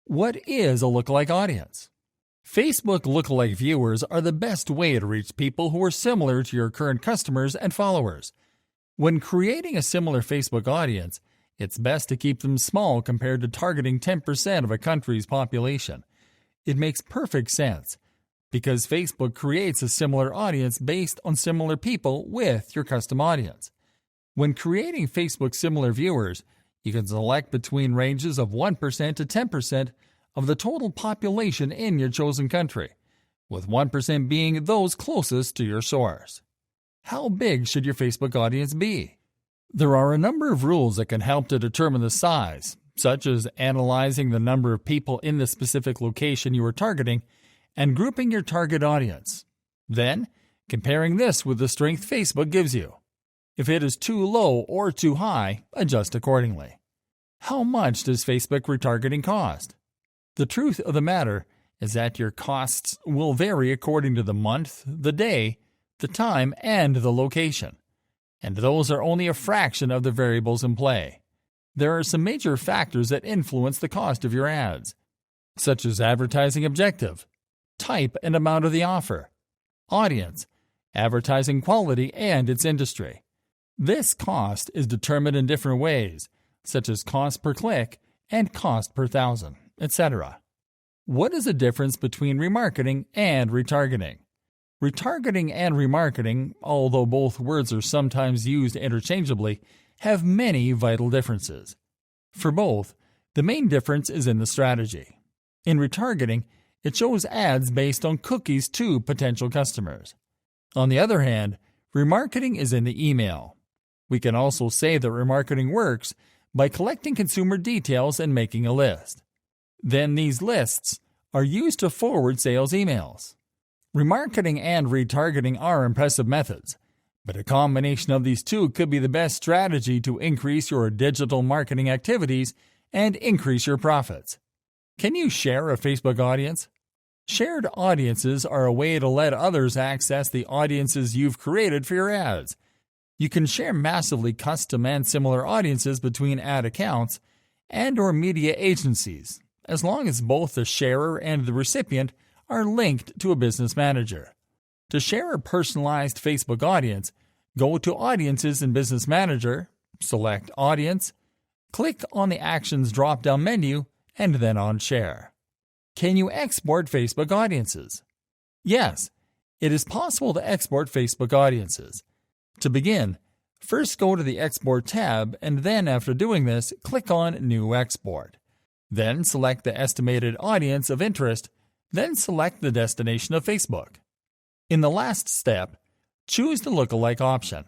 What is a lookalike audience? Facebook lookalike viewers are the best way to reach people who are similar to your current customers and followers. When creating a similar Facebook audience, it's best to keep them small compared to targeting 10% of a country's population. It makes perfect sense because Facebook creates a similar audience based on similar people with your custom audience. When creating Facebook similar viewers, you can select between ranges of 1% to 10% of the total population in your chosen country, with 1% being those closest to your source. How big should your Facebook audience be? There are a number of rules that can help to determine the size, such as analyzing the number of people in the specific location you are targeting and grouping your target audience. Then, comparing this with the strength Facebook gives you. If it is too low or too high, adjust accordingly. How much does Facebook retargeting cost? The truth of the matter is that your costs will vary according to the month, the day, the time, and the location. And those are only a fraction of the variables in play. There are some major factors that influence the cost of your ads, such as advertising objective, type and amount of the offer, audience, advertising quality, and its industry. This cost is determined in different ways, such as cost per click and cost per thousand, etc. What is the difference between remarketing and retargeting? Retargeting and remarketing, although both words are sometimes used interchangeably, have many vital differences. For both, the main difference is in the strategy. In retargeting, it shows ads based on cookies to potential customers. On the other hand, remarketing is in the email. We can also say that remarketing works by collecting consumer details and making a list. Then these lists are used to forward sales emails. Remarketing and retargeting are impressive methods, but a combination of these two could be the best strategy to increase your digital marketing activities and increase your profits. Can you share a Facebook audience? Shared audiences are a way to let others access the audiences you've created for your ads. You can share massively custom and similar audiences between ad accounts and/or media agencies, as long as both the sharer and the recipient are linked to a business manager. To share a personalized Facebook audience, go to Audiences in Business Manager, select Audience, click on the Actions drop-down menu, and then on Share. Can you export Facebook audiences? Yes, it is possible to export Facebook audiences. To begin, first go to the Export tab, and then after doing this, click on New Export. Then select the estimated audience of interest, then select the destination of Facebook. In the last step, choose the lookalike option.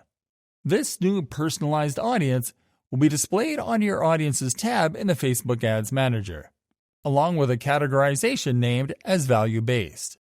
This new personalized audience will be displayed on your Audiences tab in the Facebook Ads Manager, along with a categorization named as value-based.